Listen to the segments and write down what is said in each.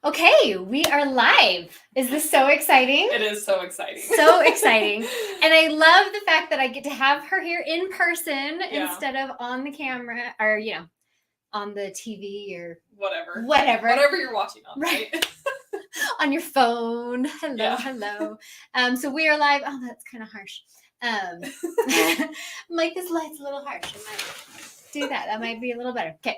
Okay, we are live. Is this so exciting? It is so exciting. So exciting. And I love the fact that I get to have her here in person instead of on the camera or, on the TV or whatever you're watching on, right? On your phone. Hello. So we are live. Oh, that's kind of harsh. I'm like, this light's a little harsh. I might do that. That might be a little better. Okay.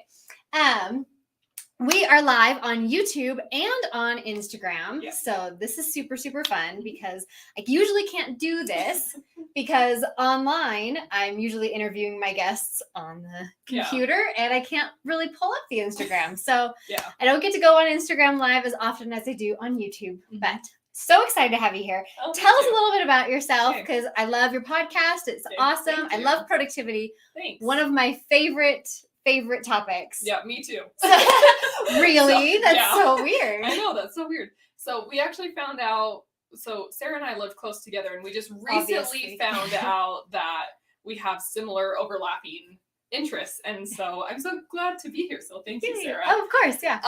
We are live on YouTube and on Instagram. Yeah. So this is super, super fun because I usually can't do this because online I'm usually interviewing my guests on the computer and I can't really pull up the Instagram. So I don't get to go on Instagram live as often as I do on YouTube, but so excited to have you here. Tell us a little bit about yourself because I love your podcast. It's awesome. I love productivity. Thanks. One of my favorite topics. Yeah, me too. Really? That's so weird. I know, that's so weird. So we actually found out, so Sarah and I live close together and we just recently found out that we have similar overlapping interests. And so I'm so glad to be here. So thank you, Sarah. Oh, of course, yeah.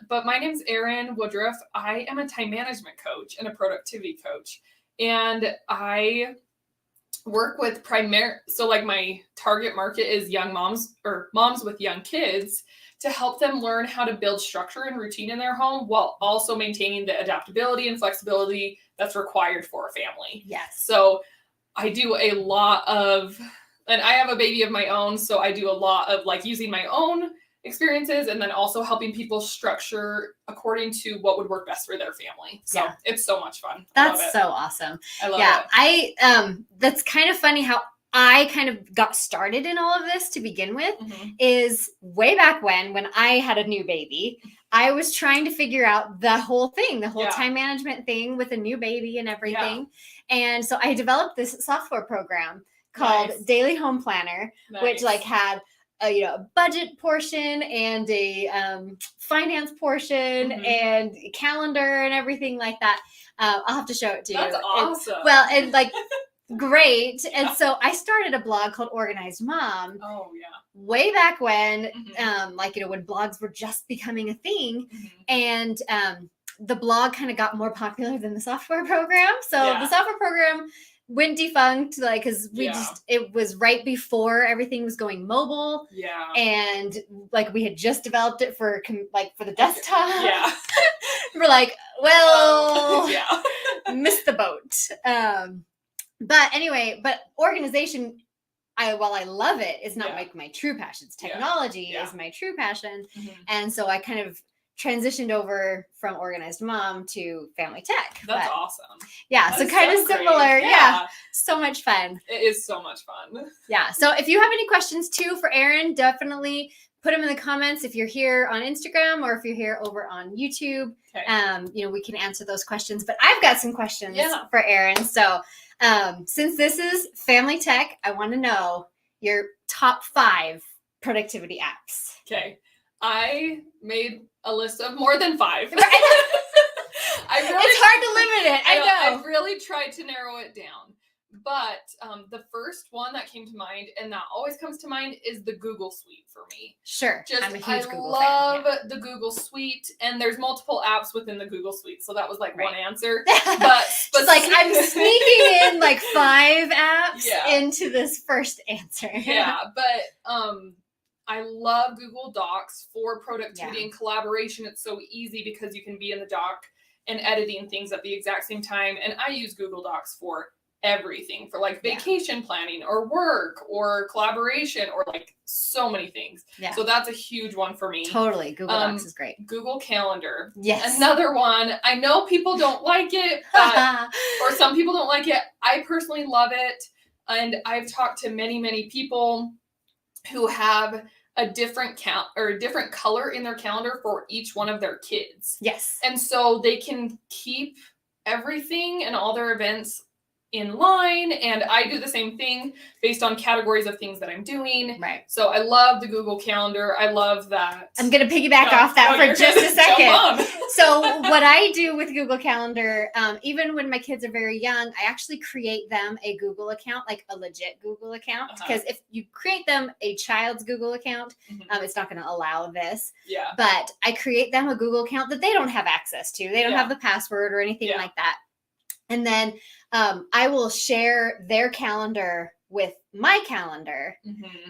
But my name's Erin Woodruff. I am a time management coach and a productivity coach. And I work with my target market is young moms or moms with young kids to help them learn how to build structure and routine in their home while also maintaining the adaptability and flexibility that's required for a family. Yes. So I do a lot of, and I have a baby of my own, so I do a lot of like using my own experiences and then also helping people structure according to what would work best for their family. So it's so much fun. That's so awesome. I love it. That's kind of funny how I kind of got started in all of this to begin with is way back when I had a new baby, I was trying to figure out the whole thing, the whole time management thing with a new baby and everything. Yeah. And so I developed this software program called Daily Home Planner, which like had a budget portion and a finance portion and calendar and everything like that. I'll have to show it to you. That's awesome. And like great. And so I started a blog called Organized Mom. Oh yeah. Way back when, when blogs were just becoming a thing, and the blog kind of got more popular than the software program. So the software program went defunct, like, because it was right before everything was going mobile. Yeah. And like we had just developed it for the desktop. Yeah. We're like, well, missed the boat. But anyway, organization, while I love it, is not like my true passion. It's technology is my true passion. And so I kind of transitioned over from Organized Mom to Family Tech. That's awesome. Yeah, so kind of similar. Yeah, so much fun. It is so much fun. Yeah, so if you have any questions too for Erin, definitely put them in the comments if you're here on Instagram or if you're here over on YouTube. Okay. We can answer those questions. But I've got some questions for Erin. So since this is Family Tech, I want to know your top 5 productivity apps. Okay. I made a list of more than 5. It's hard to limit it. I know. I've really tried to narrow it down. But the first one that came to mind, and that always comes to mind, is the Google Suite for me. Sure. I'm a huge Google fan. I love the Google Suite, and there's multiple apps within the Google Suite, so that was like one answer. But like I'm sneaking in like 5 apps into this first answer. Yeah, but I love Google Docs for productivity and collaboration. It's so easy because you can be in the doc and editing things at the exact same time. And I use Google Docs for everything, for like vacation planning or work or collaboration or like so many things. Yeah. So that's a huge one for me. Totally. Google Docs is great. Google Calendar. Yes. Another one. I know people don't like it, but, or some people don't like it. I personally love it. And I've talked to many, many people who have a different different color in their calendar for each one of their kids. Yes. And so they can keep everything and all their events in line, and I do the same thing based on categories of things that I'm doing. Right. So I love the Google Calendar. I love that. I'm going to piggyback off that for just a second. So what I do with Google Calendar, even when my kids are very young, I actually create them a Google account, like a legit Google account. Because if you create them a child's Google account, it's not going to allow this. Yeah. But I create them a Google account that they don't have access to. They don't have the password or anything like that. And then I will share their calendar with my calendar.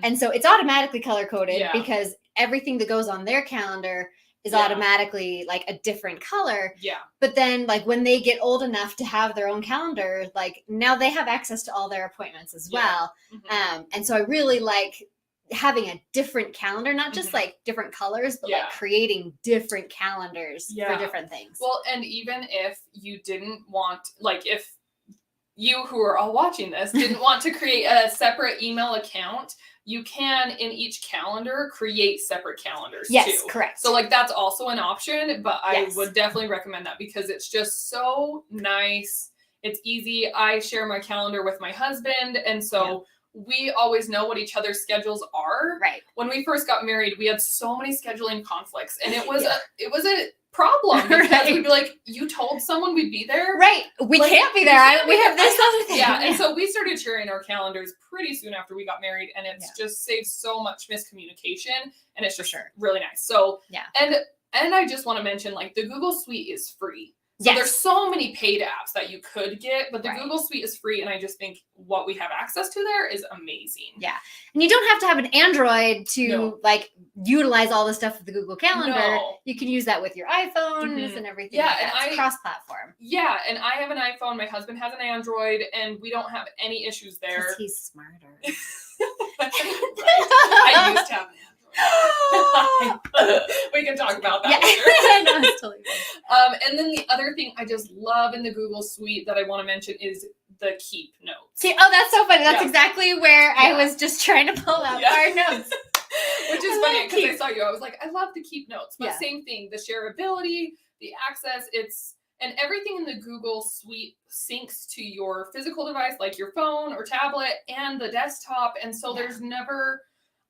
And so it's automatically color coded because everything that goes on their calendar is automatically like a different color. Yeah. But then like when they get old enough to have their own calendar, like now they have access to all their appointments as well. And so I really like having a different calendar, not just like different colors, but like creating different calendars for different things. Well, and even if you didn't want, like if you who are all watching this didn't want to create a separate email account, you can in each calendar create separate calendars too. Yes, correct. So like that's also an option, but I would definitely recommend that because it's just so nice. It's easy. I share my calendar with my husband, and so we always know what each other's schedules are. Right. When we first got married, we had so many scheduling conflicts, and it was a problem because we'd be like, you told someone we'd be there. Right. We like, can't be there. We have this other thing. Yeah. And so we started sharing our calendars pretty soon after we got married, and it's just saved so much miscommunication, and it's just really nice. So, and I just want to mention, like, the Google Suite is free. So there's so many paid apps that you could get, but the Google Suite is free. And I just think what we have access to there is amazing. Yeah. And you don't have to have an Android to like utilize all the stuff with the Google Calendar. No. You can use that with your iPhones and everything. Yeah. Like and it's cross-platform. Yeah. And I have an iPhone. My husband has an Android, and we don't have any issues there. Because he's smarter. I used to have an Android. We can talk about that later. No, it's totally fine. And then the other thing I just love in the Google Suite that I want to mention is the Keep notes. See, oh, that's so funny. That's exactly where I was just trying to pull out our notes. Which is funny because I saw you. I was like, I love the Keep notes. But same thing, the shareability, the access, and everything in the Google Suite syncs to your physical device, like your phone or tablet and the desktop. And so there's never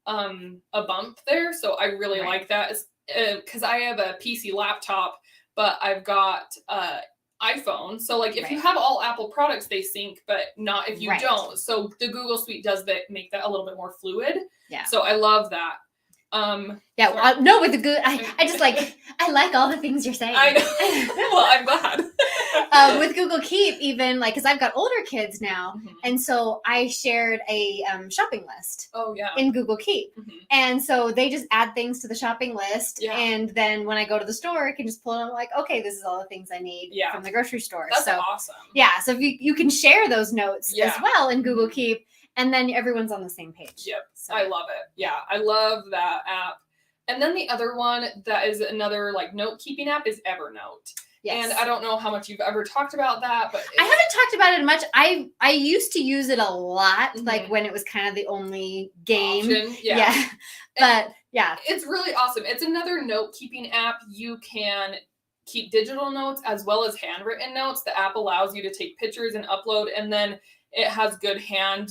a bump there. So I really like that because I have a PC laptop, but I've got iPhone. So like if you have all Apple products, they sync, but not if you don't. So the Google Suite does make that a little bit more fluid. Yeah. So I love that. No, with the good, I just like, I like all the things you're saying. I know. Well, I'm glad. With Google Keep, even like, because I've got older kids now, and so I shared a shopping list. In Google Keep, and so they just add things to the shopping list, and then when I go to the store, I can just pull it. I'm like, okay, this is all the things I need from the grocery store. That's awesome. Yeah, so if you can share those notes as well in Google Keep. And then everyone's on the same page. Yep. So. I love it. Yeah. I love that app. And then the other one that is another like note keeping app is Evernote. Yes. And I don't know how much you've ever talked about that, but I haven't talked about it much. I used to use it a lot, like when it was kind of the only game. Option. Yeah. But it's really awesome. It's another note keeping app. You can keep digital notes as well as handwritten notes. The app allows you to take pictures and upload, and then it has good hand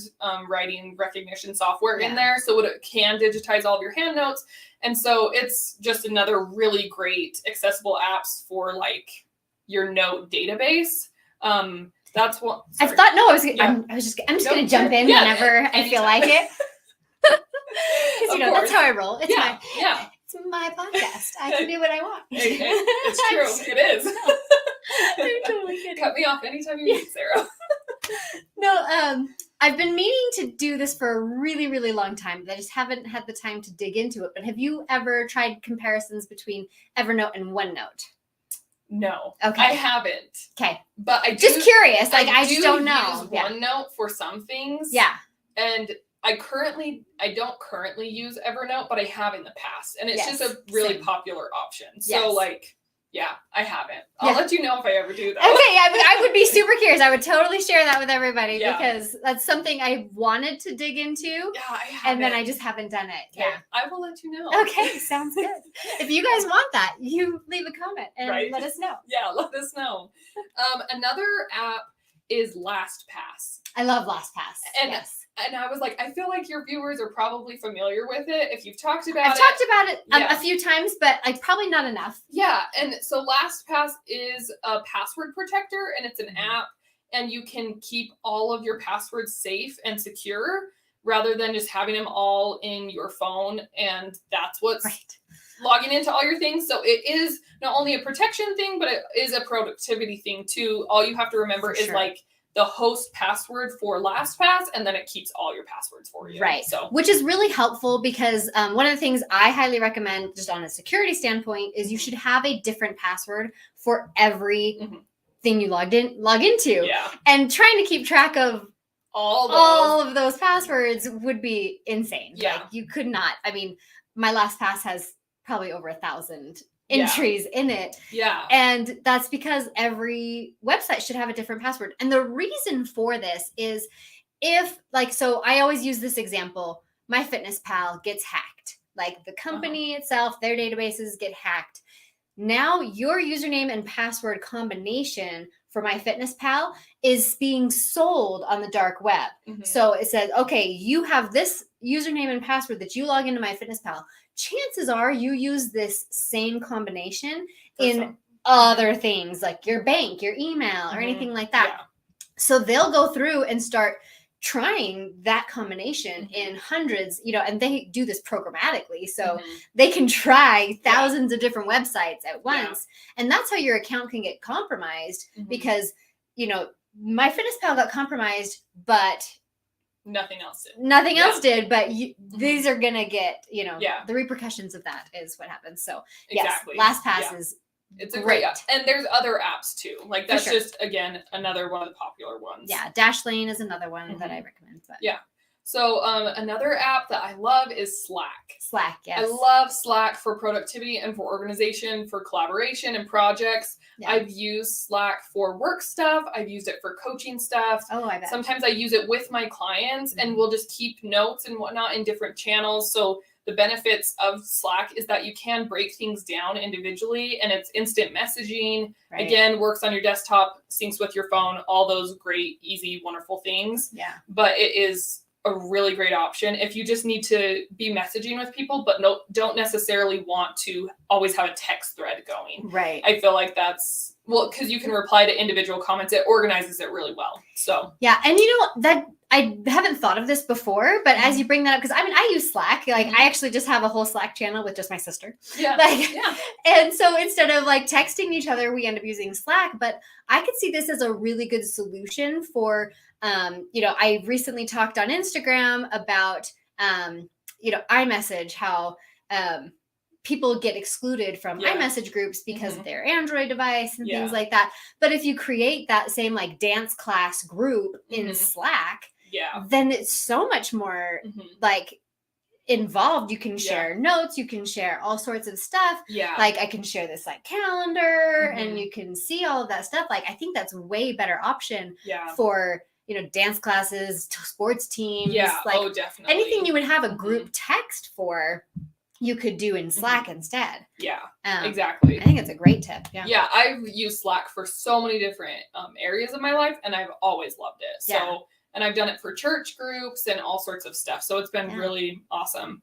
writing recognition software in there, so it can digitize all of your hand notes. And so it's just another really great accessible apps for like your note database. That's what I thought. No, I'm just going to jump in whenever I feel like it. Because that's how I roll. It's it's my podcast. I can do what I want. It's true. It is. I'm totally kidding. Cut me off anytime you need, Sarah. No, I've been meaning to do this for a really, really long time, but I just haven't had the time to dig into it. But have you ever tried comparisons between Evernote and OneNote? No. Okay. I haven't. Okay. But I just curious. Like I just don't know. Use OneNote for some things. Yeah. And I don't currently use Evernote, but I have in the past. And it's just a really popular option. So like, I haven't. I'll let you know if I ever do that. Okay, I would be super curious. I would totally share that with everybody because that's something I wanted to dig into. Yeah, I haven't. And then I just haven't done it. Okay. I will let you know. Okay, sounds good. If you guys want that, you leave a comment and let us know. Yeah, let us know. Another app is LastPass. I love LastPass. And, yes. And I was like, I feel like your viewers are probably familiar with it if you've talked about I've it. talked about it a few times, but probably not enough. Yeah. And so LastPass is a password protector, and it's an app, and you can keep all of your passwords safe and secure rather than just having them all in your phone. And that's what's logging into all your things. So it is not only a protection thing, but it is a productivity thing too. All you have to remember is like the host password for LastPass, and then it keeps all your passwords for you. Right. So, which is really helpful because one of the things I highly recommend, just on a security standpoint, is you should have a different password for every thing you log into. Yeah. And trying to keep track of all of those passwords would be insane. Yeah. Like, you could not. I mean, my LastPass has probably over 1,000 entries in it. Yeah. And that's because every website should have a different password. And the reason for this is if, like, so I always use this example, MyFitnessPal gets hacked. Like, the company itself, their databases get hacked. Now your username and password combination for MyFitnessPal is being sold on the dark web. So it says, okay, you have this username and password that you log into MyFitnessPal. Chances are you use this same combination in other things like your bank, your email, or anything like that. Yeah. So they'll go through and start trying that combination in hundreds, and they do this programmatically. So they can try thousands of different websites at once. And that's how your account can get compromised because, MyFitnessPal got compromised, but nothing else did. But these are going to get, the repercussions of that is what happens. So exactly. Yes, LastPass is it's a great app. And there's other apps too. Like, that's just, again, another one of the popular ones. Yeah. Dashlane is another one that I recommend. But. Yeah. So another app that I love is Slack. Slack, yes. I love Slack for productivity and for organization, for collaboration and projects. Yeah. I've used Slack for work stuff. I've used it for coaching stuff. Oh, I bet. Sometimes I use it with my clients, and we'll just keep notes and whatnot in different channels. So the benefits of Slack is that you can break things down individually, and it's instant messaging. Right. Again, works on your desktop, syncs with your phone, all those great, easy, wonderful things. Yeah. But it is a really great option if you just need to be messaging with people, but don't necessarily want to always have a text thread going. Right. I feel like that's, because you can reply to individual comments. It organizes it really well. So yeah, and that I haven't thought of this before, but as you bring that up, because I use Slack. Like, I actually just have a whole Slack channel with just my sister. Yeah. And so instead of like texting each other, we end up using Slack. But I could see this as a really good solution for, I recently talked on Instagram about, iMessage, how people get excluded from iMessage groups because of their Android device and things like that. But if you create that same like dance class group in Slack, then it's so much more like involved. You can share notes, you can share all sorts of stuff. Yeah. Like, I can share this like calendar and you can see all of that stuff. Like, I think that's a way better option for, dance classes, sports teams. Yeah. Like, definitely. Anything you would have a group text for, you could do in Slack instead. Yeah, exactly. I think it's a great tip. Yeah. Yeah, I've used Slack for so many different areas of my life, and I've always loved it. So, and I've done it for church groups and all sorts of stuff. So it's been really awesome.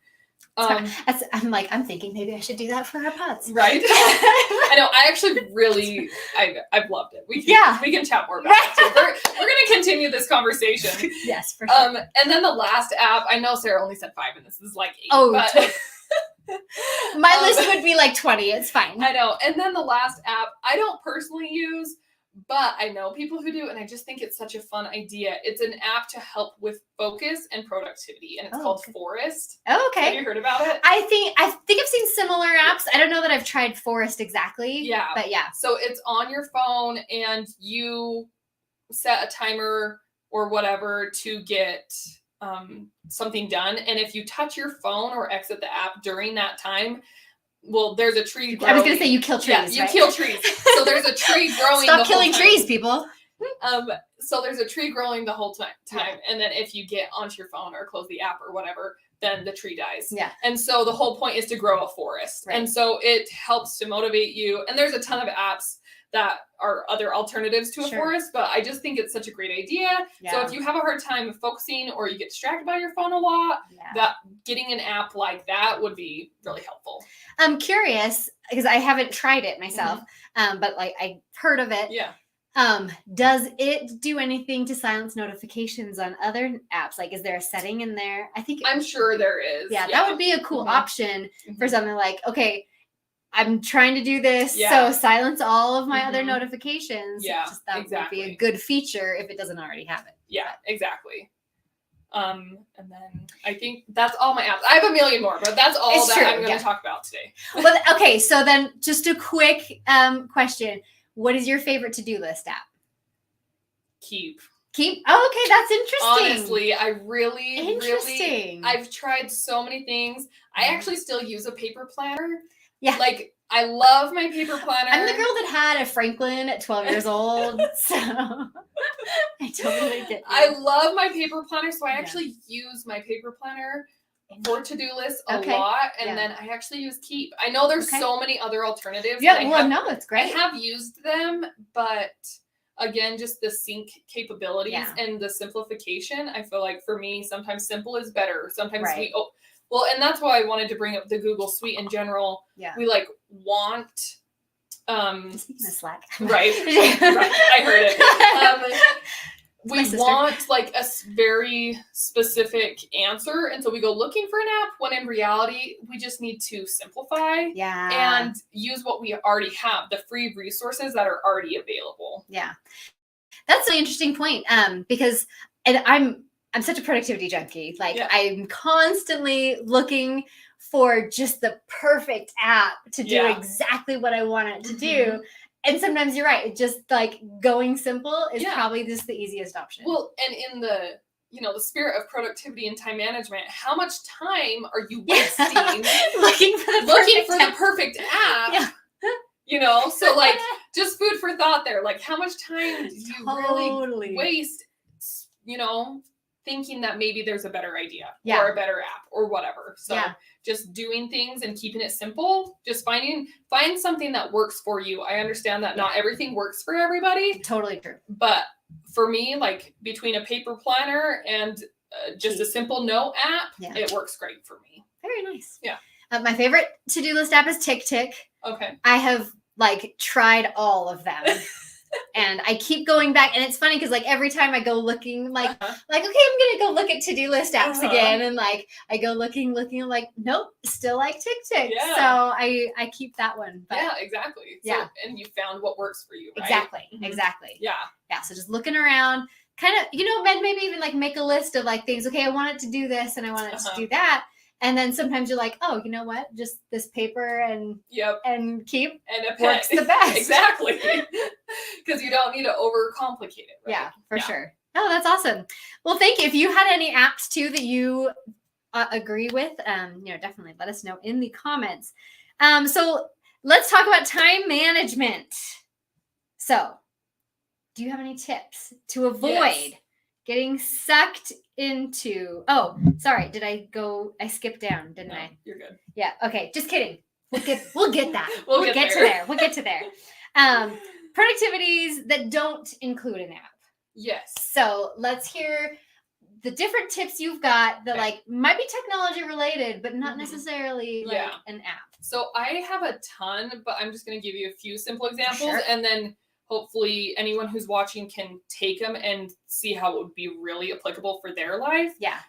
I'm thinking maybe I should do that for our pods. Right. I know. I actually really, I've loved it. We can chat more about it too. We're going to continue this conversation. Yes, for sure. And then the last app, I know Sarah only said 5 and this is like 8. Oh, but my list would be like 20. It's fine. I know. And then the last app, I don't personally use, but I know people who do, and I just think it's such a fun idea. It's an app to help with focus and productivity, and it's called Forest. Oh, okay. Have you heard about it? I think I've seen similar apps. I don't know that I've tried Forest exactly. Yeah. But yeah. So it's on your phone, and you set a timer or whatever to get something done. And if you touch your phone or exit the app during that time, there's a tree growing. I was going to say you kill trees. Yeah, you kill trees. So there's a tree growing. Stop killing trees, people. So there's a tree growing the whole time. And then if you get onto your phone or close the app or whatever, then the tree dies. Yeah. And so the whole point is to grow a forest. Right. And so it helps to motivate you. And there's a ton of apps that are other alternatives to a Sure. forest, but I just think it's such a great idea. Yeah. So if you have a hard time focusing or you get distracted by your phone a lot, that getting an app like that would be really helpful. I'm curious because I haven't tried it myself, but like I heard of it. Yeah. Does it do anything to silence notifications on other apps? Like, is there a setting in there? I'm sure there is. Yeah, that would be a cool option for something like, okay, I'm trying to do this, so silence all of my other notifications. Yeah, that would be a good feature if it doesn't already have it. Yeah, exactly. And then I think that's all my apps. I have a million more, but that's all I'm going to talk about today. But okay, so then just a quick question. What is your favorite to-do list app? Keep. Oh, okay, that's interesting. Honestly, I really, I've tried so many things. I actually still use a paper planner. Yeah. Like, I love my paper planner. I'm the girl that had a Franklin at 12 years old, so I totally get it. I love my paper planner, so I actually use my paper planner for to-do lists a lot, and then I actually use Keep. I know there's so many other alternatives. Yeah, well, no, it's great. I have used them, but again, just the sync capabilities and the simplification. I feel like for me, sometimes simple is better. Sometimes and that's why I wanted to bring up the Google Suite in general. Yeah. We like want speaking of Slack. Right. I heard it. We want like a very specific answer. And so we go looking for an app when in reality, we just need to simplify and use what we already have, the free resources that are already available. Yeah. That's an interesting point. Because I'm such a productivity junkie. Like I'm constantly looking for just the perfect app to do exactly what I want it to do. And sometimes you're right. Just like going simple is probably just the easiest option. Well, and in the the spirit of productivity and time management, how much time are you wasting looking for the perfect app? So like just food for thought there. Like how much time do you really waste, thinking that maybe there's a better idea or a better app or whatever. So just doing things and keeping it simple, just find something that works for you. I understand that not everything works for everybody. Totally true. But for me, like between a paper planner and just a simple note app, it works great for me. Very nice. Yeah. My favorite to-do list app is Tick. Okay. I have like tried all of them. And I keep going back, and it's funny because like every time I go looking, like okay, I'm gonna go look at to-do list apps again, and like I go looking, I'm like, nope, still like Tick. Yeah. So I keep that one. But yeah, exactly. So, and you found what works for you, right? Exactly. Yeah. Yeah. So just looking around, kind of, maybe even like make a list of like things. Okay, I want it to do this, and I want it to do that. And then sometimes you're like, oh, you know what? Just this paper and Keep and a pen works the best. Exactly. Because you don't need to overcomplicate it. Right? Yeah, for sure. Oh, that's awesome. Well, thank you. If you had any apps too that you agree with, definitely let us know in the comments. So let's talk about time management. So, do you have any tips to avoid getting sucked into? Oh, sorry. I skipped down, didn't I? You're good. Yeah. Okay. Just kidding. We'll get that. We'll get to there. We'll get to there. Productivities that don't include an app. Yes. So let's hear the different tips you've got that like might be technology related, but not necessarily like an app. So I have a ton, but I'm just going to give you a few simple examples, and then hopefully anyone who's watching can take them and see how it would be really applicable for their life. Yeah.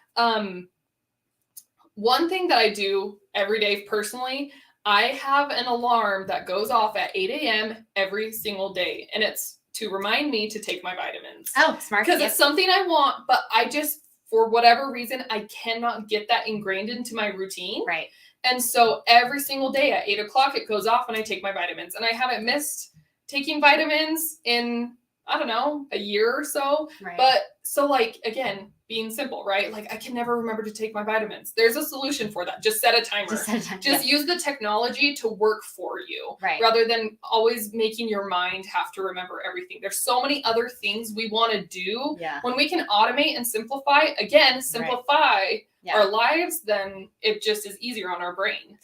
One thing that I do every day personally, I have an alarm that goes off at 8 a.m. every single day. And it's to remind me to take my vitamins. Oh, smart. Because it's something I want, but I just, for whatever reason, I cannot get that ingrained into my routine. Right. And so every single day at 8 o'clock, it goes off and I take my vitamins. And I haven't missed taking vitamins in, I don't know, a year or so. Right. But so like, again, being simple, right? Like I can never remember to take my vitamins. There's a solution for that. Just set a timer. Just use the technology to work for you. Right. Rather than always making your mind have to remember everything. There's so many other things we want to do. Yeah. When we can automate and simplify our lives, then it just is easier on our brain.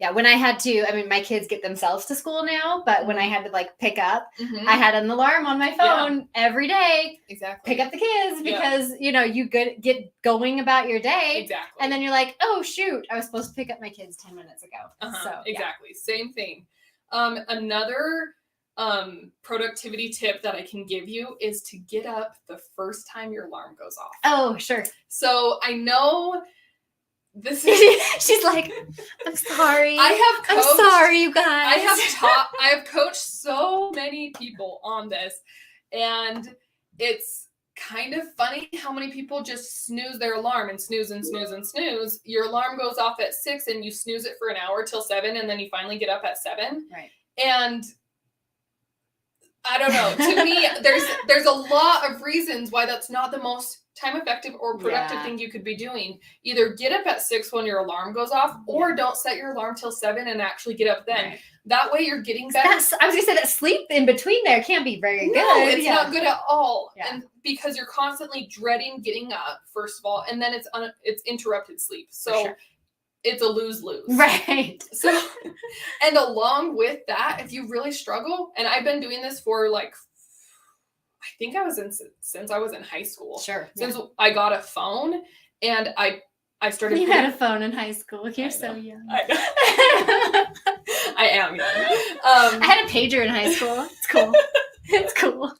Yeah, when I had to, I mean, my kids get themselves to school now, but when I had to like pick up, I had an alarm on my phone every day. Exactly. Pick up the kids because, you know, you get going about your day. Exactly. And then you're like, oh, shoot, I was supposed to pick up my kids 10 minutes ago. So, exactly. Same thing. Another productivity tip that I can give you is to get up the first time your alarm goes off. Oh, sure. So I know this is... She's like, I'm sorry. I'm sorry, you guys. I have coached so many people on this, and it's kind of funny how many people just snooze their alarm and snooze and snooze and snooze. Your alarm goes off at 6 and you snooze it for an hour till 7, and then you finally get up at 7. Right. And I don't know. To me, there's a lot of reasons why that's not the most time effective or productive thing you could be doing. Either get up at 6 when your alarm goes off, or don't set your alarm till 7 and actually get up then. Right. That way you're getting better. I was gonna say that sleep in between there can't be very good. No, it's not good at all. Yeah. And because you're constantly dreading getting up, first of all, and then it's interrupted sleep. So it's a lose-lose. Right. So, and along with that, if you really struggle, and I've been doing this for like, I think since I was in high school. Sure. Since I got a phone, and I started. You had a phone in high school. You're so young. I am young. I had a pager in high school. It's cool. It's cool.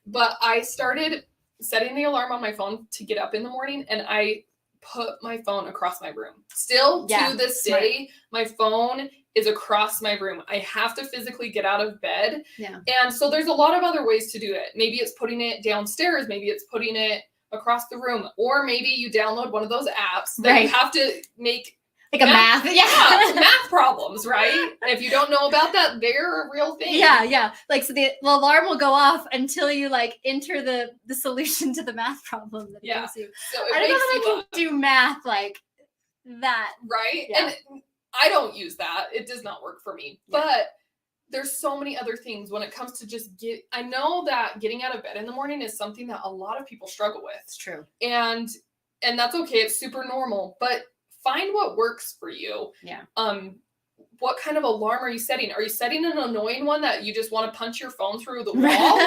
But I started setting the alarm on my phone to get up in the morning, and I put my phone across my room. Still to this day, my phone is across my room. I have to physically get out of bed. Yeah. And so there's a lot of other ways to do it. Maybe it's putting it downstairs. Maybe it's putting it across the room. Or maybe you download one of those apps that you have to make like a math. Math problems, right? If you don't know about that, they're a real thing. Yeah. Like, so the alarm will go off until you like enter the solution to the math problem that it gives you. So I don't know how I can do math like that. Right? Yeah. And I don't use that. It does not work for me. Yeah. But there's so many other things when it comes to I know that getting out of bed in the morning is something that a lot of people struggle with. It's true. And that's okay. It's super normal. But find what works for you. Yeah. What kind of alarm are you setting? Are you setting an annoying one that you just want to punch your phone through the wall?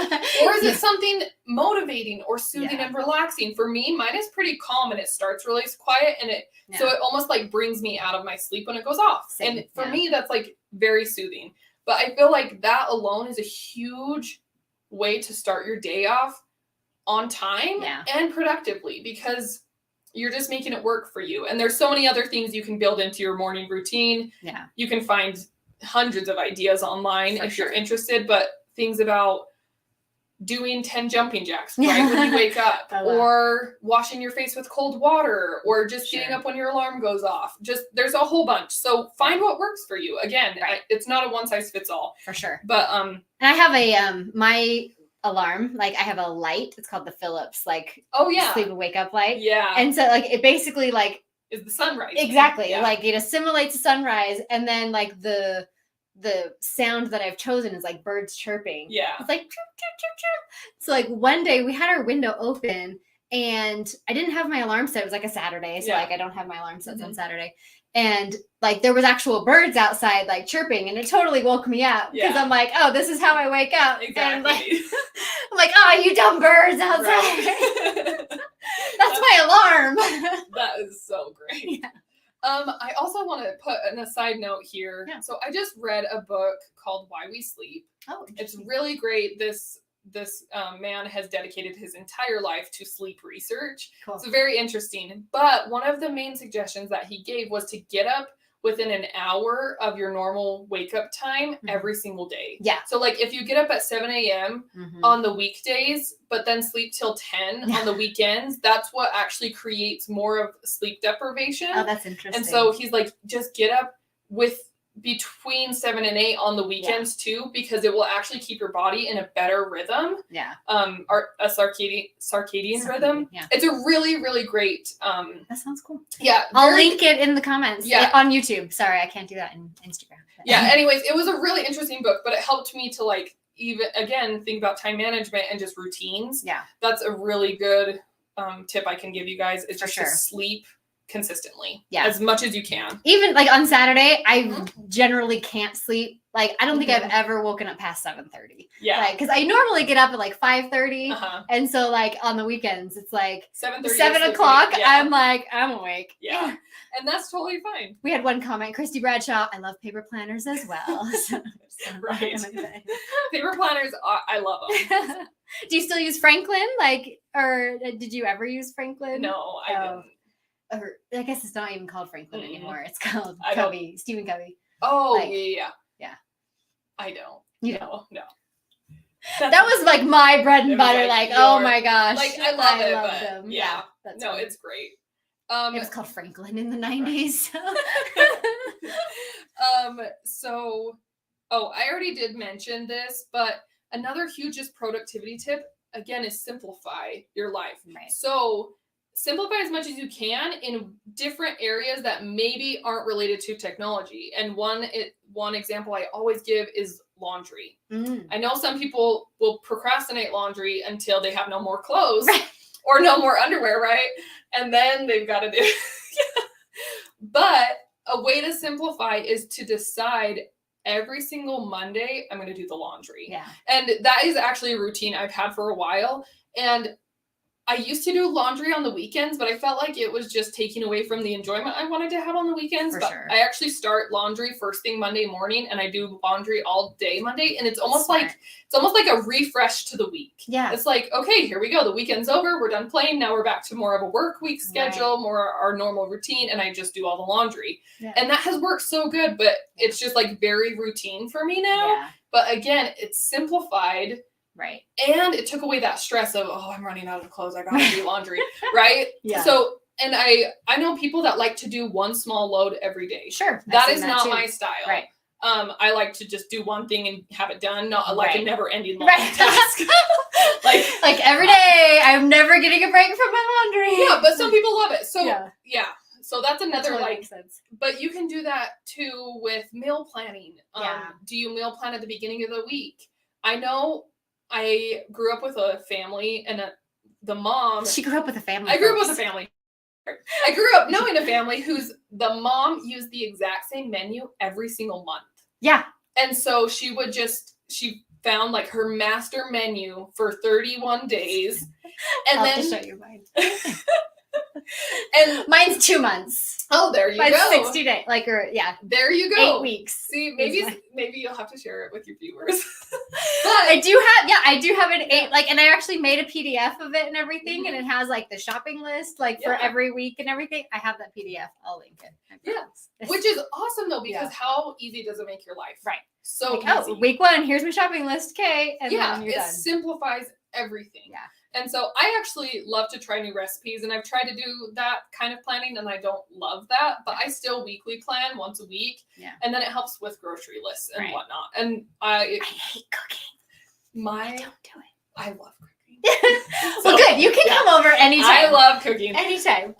Or is it something motivating or soothing and relaxing? For me, mine is pretty calm and it starts really quiet, and so it almost like brings me out of my sleep when it goes off. Same. And for me, that's like very soothing. But I feel like that alone is a huge way to start your day off on time and productively, because you're just making it work for you. And there's so many other things you can build into your morning routine. Yeah. You can find hundreds of ideas online if you're interested, but things about doing 10 jumping jacks right when you wake up, or washing your face with cold water, or just getting up when your alarm goes off. There's a whole bunch. So find what works for you. Again, it's not a one size fits all. For sure. But and I have a my alarm, like I have a light, it's called the Philips sleep and wake up light, and so like it basically like is the sunrise, exactly like it assimilates a sunrise, and then like the sound that I've chosen is like birds chirping. It's like chirp, chirp, chirp, chirp. So like one day we had our window open and I didn't have my alarm set. It was like a Saturday, so like I don't have my alarm sets on Saturday. And like there was actual birds outside like chirping, and it totally woke me up because I'm like, oh, this is how I wake up. Exactly. And like I'm like, oh, you dumb birds outside. Right. That's my alarm. That is so great. Yeah. I also want to put an aside note here. Yeah. So I just read a book called Why We Sleep. Oh, it's really great. This man has dedicated his entire life to sleep research. Cool. It's very interesting. But one of the main suggestions that he gave was to get up within an hour of your normal wake up time every single day. Yeah. So like if you get up at 7 a.m. On the weekdays, but then sleep till 10 on the weekends, that's what actually creates more of sleep deprivation. Oh, that's interesting. And so he's like, just get up with between 7 and 8 on the weekends too, because it will actually keep your body in a better rhythm. Yeah. A circadian rhythm. Yeah. It's a really, really great. That sounds cool. Yeah. I'll link it in the comments. Yeah. On YouTube. Sorry, I can't do that in Instagram. Yeah. Anyways, it was a really interesting book, but it helped me to like even again think about time management and just routines. Yeah. That's a really good tip I can give you guys. It's just to sleep consistently. Yeah. As much as you can. Even like on Saturday, I generally can't sleep. Like, I don't think I've ever woken up past 7:30. Yeah. Like, because I normally get up at like 5:30. Uh-huh. And so, like, on the weekends, it's like 7:30. 7 o'clock. Yeah. I'm like, I'm awake. Yeah. And that's totally fine. We had one comment, Christy Bradshaw, I love paper planners as well. Right. Paper planners, I love them. Do you still use Franklin? Like, or did you ever use Franklin? No, I didn't. Or I guess it's not even called Franklin anymore. It's called Covey, Stephen Covey. Oh, like, yeah. I don't. You don't? No. That was like my bread and butter. Like, oh my gosh. Like, I love it, but them. yeah. That's no, funny. it's great. It was called Franklin in the 90s. So, I already did mention this, but another huge productivity tip, again, is simplify your life. Right. So simplify as much as you can in different areas that maybe aren't related to technology. And one example I always give is laundry. I know some people will procrastinate laundry until they have no more clothes or no more underwear, right? And then they've got to do But a way to simplify is to decide every single Monday, I'm going to do the laundry. Yeah. And that is actually a routine I've had for a while. And I used to do laundry on the weekends, but I felt like it was just taking away from the enjoyment I wanted to have on the weekends. But I actually start laundry first thing Monday morning, and I do laundry all day Monday. And it's almost like a refresh to the week. Yeah. It's like, okay, here we go. The weekend's over. We're done playing. Now we're back to more of a work week schedule, more our normal routine. And I just do all the laundry. Yeah. And that has worked so good, but it's just like very routine for me now. Yeah. But again, it's simplified. Right. And it took away that stress of, I'm running out of clothes. I got to do laundry. Right. Yeah. So, and I know people that like to do one small load every day. Sure. That is not my style. Right. I like to just do one thing and have it done, not like a never ending laundry task. like every day, I'm never getting a break from my laundry. Yeah. But some people love it. So yeah. So that's another makes sense. But you can do that too with meal planning. Do you meal plan at the beginning of the week? I know I grew up with a family, and the mom. She grew up with a family. I grew up with a family. I grew up knowing a family the mom used the exact same menu every single month. Yeah. And so she found like her master menu for 31 days. And I'll then have to show you mine. And mine's 2 months. Oh, there you mine's go. 60 days. There you go. 8 weeks. See, maybe you'll have to share it with your viewers. But I do have an 8, and I actually made a PDF of it and everything, and it has like the shopping list, for every week and everything. I have that PDF. I'll link it. Yeah. Which is awesome though, because how easy does it make your life? Right. So easy. Week 1, here's my shopping list. Okay. And then you're done. It simplifies everything. Yeah. And so I actually love to try new recipes, and I've tried to do that kind of planning, and I don't love that, but I still weekly plan once a week. Yeah. And then it helps with grocery lists and whatnot. And I hate cooking. I don't do it. I love cooking. Well, good. You can come over anytime. I love cooking. Anytime.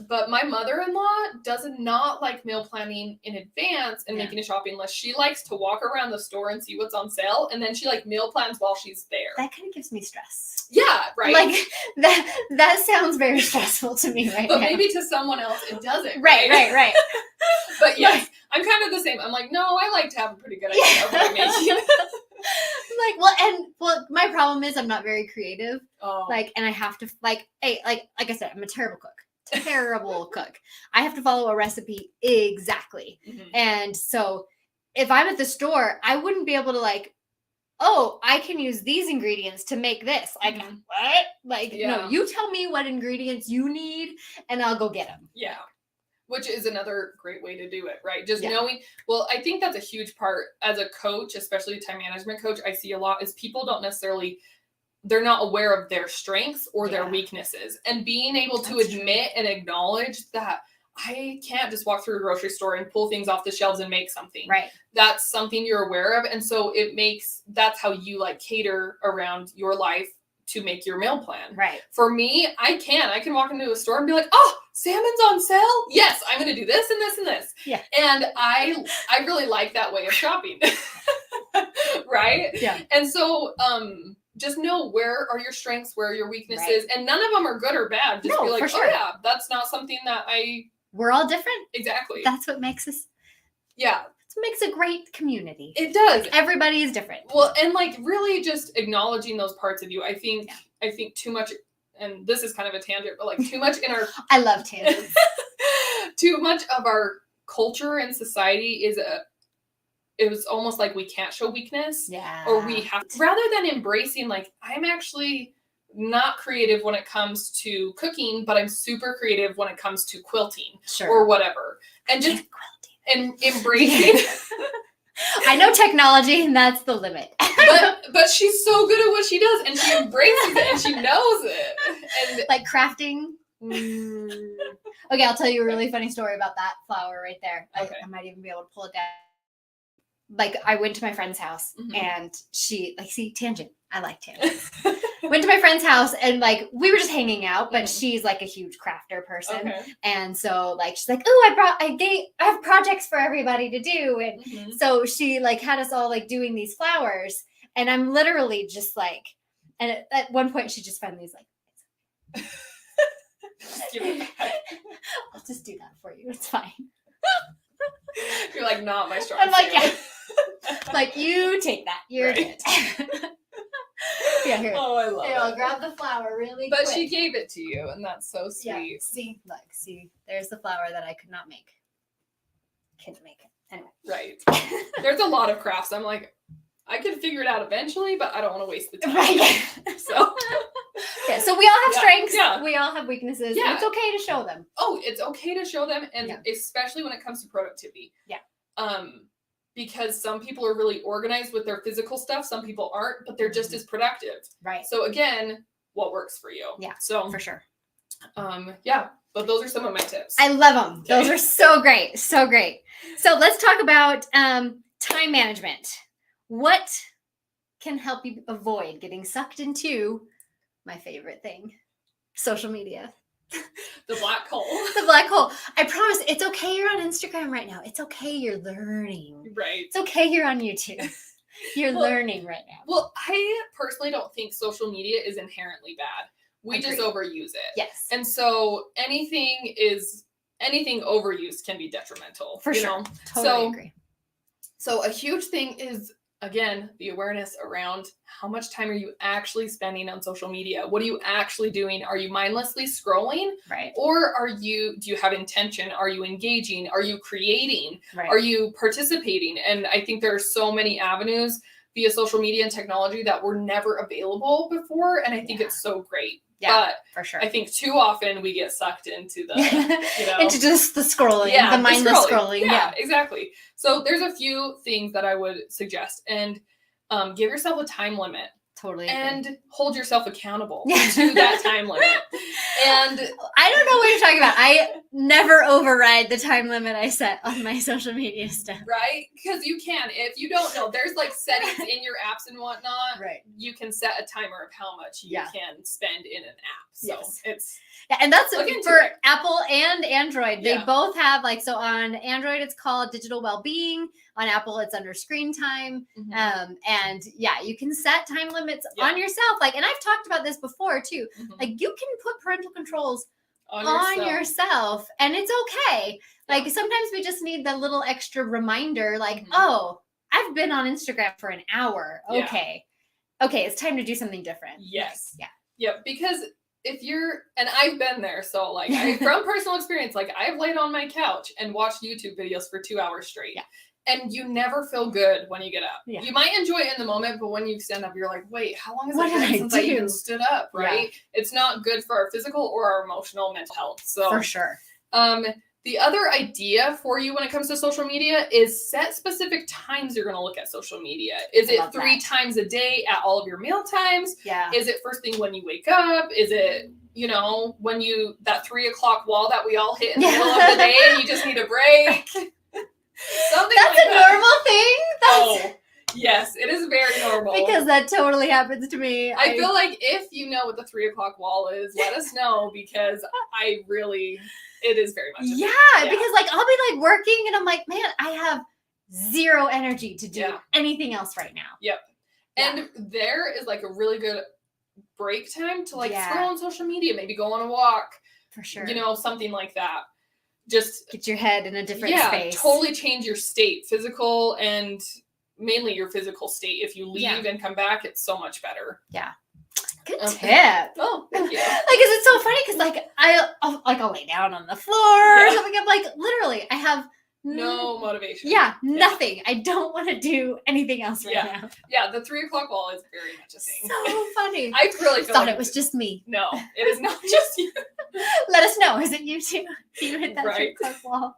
But my mother-in-law does not like meal planning in advance and making a shopping list. She likes to walk around the store and see what's on sale, and then she meal plans while she's there. That kind of gives me stress. Yeah, right. That sounds very stressful to me right now. But maybe to someone else it doesn't. Right. But yes, I'm kind of the same. I'm like, no, I like to have a pretty good idea of what I'm making. My problem is I'm not very creative. Oh. And I have to like I said, I'm a terrible cook. Terrible cook. I have to follow a recipe exactly. Mm-hmm. And so if I'm at the store, I wouldn't be able to I can use these ingredients to make this. What? No, you tell me what ingredients you need and I'll go get them. Yeah. Which is another great way to do it, right? Just knowing, I think that's a huge part as a coach, especially a time management coach, I see a lot is people don't necessarily, they're not aware of their strengths or their weaknesses. And being able to admit and acknowledge that I can't just walk through a grocery store and pull things off the shelves and make something. Right. That's something you're aware of. And so that's how you cater around your life to make your meal plan. Right. For me, I can walk into a store and be like, salmon's on sale. Yes, I'm going to do this and this and this. Yeah. And I really like that way of shopping. Right. Yeah. And so, just know where are your strengths, where are your weaknesses, Right. and none of them are good or bad. Just No, be like, for sure. oh yeah, that's not something that We're all different. exactly. That's what makes us. Yeah, That's what makes a great community. it does. Like, everybody is different. Well, and like really just acknowledging those parts of you. I think too much, and this is kind of a tangent, but like too much in our I love tangents. too much of our culture and society it was almost like we can't show weakness. Yeah. Or we have, rather than embracing like, I'm actually not creative when it comes to cooking, but I'm super creative when it comes to quilting or whatever. And just embracing. I know technology, and that's the limit. but she's so good at what she does, and she embraces it, and she knows it. And like crafting. Okay, I'll tell you a really funny story about that flower right there. Okay. I might even be able to pull it down. Like, I went to my friend's house, and she, like, see, tangent. I like tangents. Went to my friend's house, and like, we were just hanging out, but she's like a huge crafter person. Okay. And so like, she's like, oh, I have projects for everybody to do. And so she like had us all like doing these flowers, and I'm literally just like, and at one point she just finally is like, just give it back. I'll just do that for you. It's fine. You're like, not my strong I'm like, suit. yeah. Like, you take that. You're good. Yeah, here. Oh, I love Here, it. I'll grab the flower really But quick. she gave it to you, and that's so sweet. Yeah, see, look, see, there's the flower that I could not make. Couldn't make it. Anyway. Right. There's a lot of crafts. I'm like, I can figure it out eventually, but I don't want to waste the time. Right. So. Yeah, so we all have strengths. Yeah. We all have weaknesses. Yeah. It's okay to show them. Oh, it's okay to show them, and especially when it comes to productivity. Yeah. Because some people are really organized with their physical stuff, some people aren't, but they're just as productive. Right. So again, what works for you? Yeah. So for sure. Yeah, but those are some of my tips. I love them. Okay. Those are so great. So great. So let's talk about time management. What can help you avoid getting sucked into my favorite thing, social media? The black hole. The black hole. I promise, it's okay you're on Instagram right now. It's okay you're learning. Right. It's okay you're on YouTube. You're learning right now. Well, I personally don't think social media is inherently bad. We just overuse it. Yes. And so anything overused can be detrimental. For sure. Totally agree. So a huge thing is, again, the awareness around how much time are you actually spending on social media? What are you actually doing? Are you mindlessly scrolling? Right. Or do you have intention? Are you engaging? Are you creating? Right. Are you participating? And I think there are so many avenues via social media and technology that were never available before. And I think it's so great. Yeah, but for sure. I think too often we get sucked into the, into just the scrolling, the mindless scrolling. Yeah, exactly. So there's a few things that I would suggest, and give yourself a time limit. Totally. And hold yourself accountable to that time limit. And I don't know what you're talking about. I never override the time limit I set on my social media stuff. Right? Because you can. If you don't know, there's like settings in your apps and whatnot. Right. You can set a timer of how much you can spend in an app. So it's... Yeah, and that's for Apple and Android. They both have so on Android it's called digital well-being. On Apple it's under screen time. And you can set time limits on yourself. And I've talked about this before too. Like you can put parental controls on yourself and it's okay. Like sometimes we just need the little extra reminder oh, I've been on Instagram for an hour. Okay. Okay, it's time to do something different. Yes. Yeah. Yep, because if you're, and I've been there, so from personal experience, I've laid on my couch and watched YouTube videos for 2 hours straight. Yeah. And you never feel good when you get up. Yeah. You might enjoy it in the moment, but when you stand up, you're like, wait, how long has it been since I even stood up, right? Yeah. It's not good for our physical or our emotional mental health. So for sure. The other idea for you when it comes to social media is set specific times you're going to look at social media. Is it 3 times a day at all of your meal times? Yeah. Is it first thing when you wake up? Is it, when that 3 o'clock wall that we all hit in the middle of the day and you just need a break? Something That's a normal thing? Yes, it is very normal. Because that totally happens to me. I feel like if you know what the 3 o'clock wall is, let us know because it is very much. Because I'll be working and I'm like, man, I have zero energy to do anything else right now. Yep. And there is like a really good break time to like Yeah. scroll on social media, maybe go on a walk, For sure. you know, something like that. Just get your head in a different space. Totally change your state, physical and mainly your physical state. If you leave and come back, it's so much better. Yeah. Good tip. Oh, thank you. Like, cause it's so funny because like I'll lay down on the floor or something. I'm like, literally, I have no motivation. Yeah, nothing. I don't want to do anything else right now. Yeah, the 3 o'clock wall is very much a thing. So funny. I really thought it was just me. No, it is not just you. Let us know. Is it you too? Do you hit that 3 o'clock wall?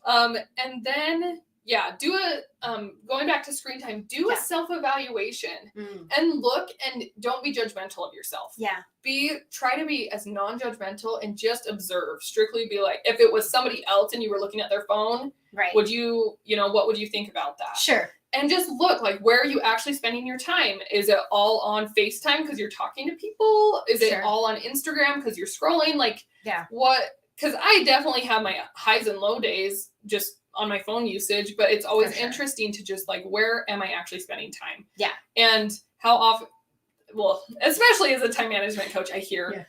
And then do a going back to screen time, do a self-evaluation and look and don't be judgmental of yourself. Yeah. Try to be as non-judgmental and just observe. Strictly be like, if it was somebody else and you were looking at their phone, right? Would you what would you think about that? Sure. And just look, like, where are you actually spending your time? Is it all on FaceTime because you're talking to people? Is it all on Instagram because you're scrolling? Like, because I definitely have my highs and low days just on my phone usage, but it's always interesting to just like, where am I actually spending time? Yeah. And how often, well, especially as a time management coach, I hear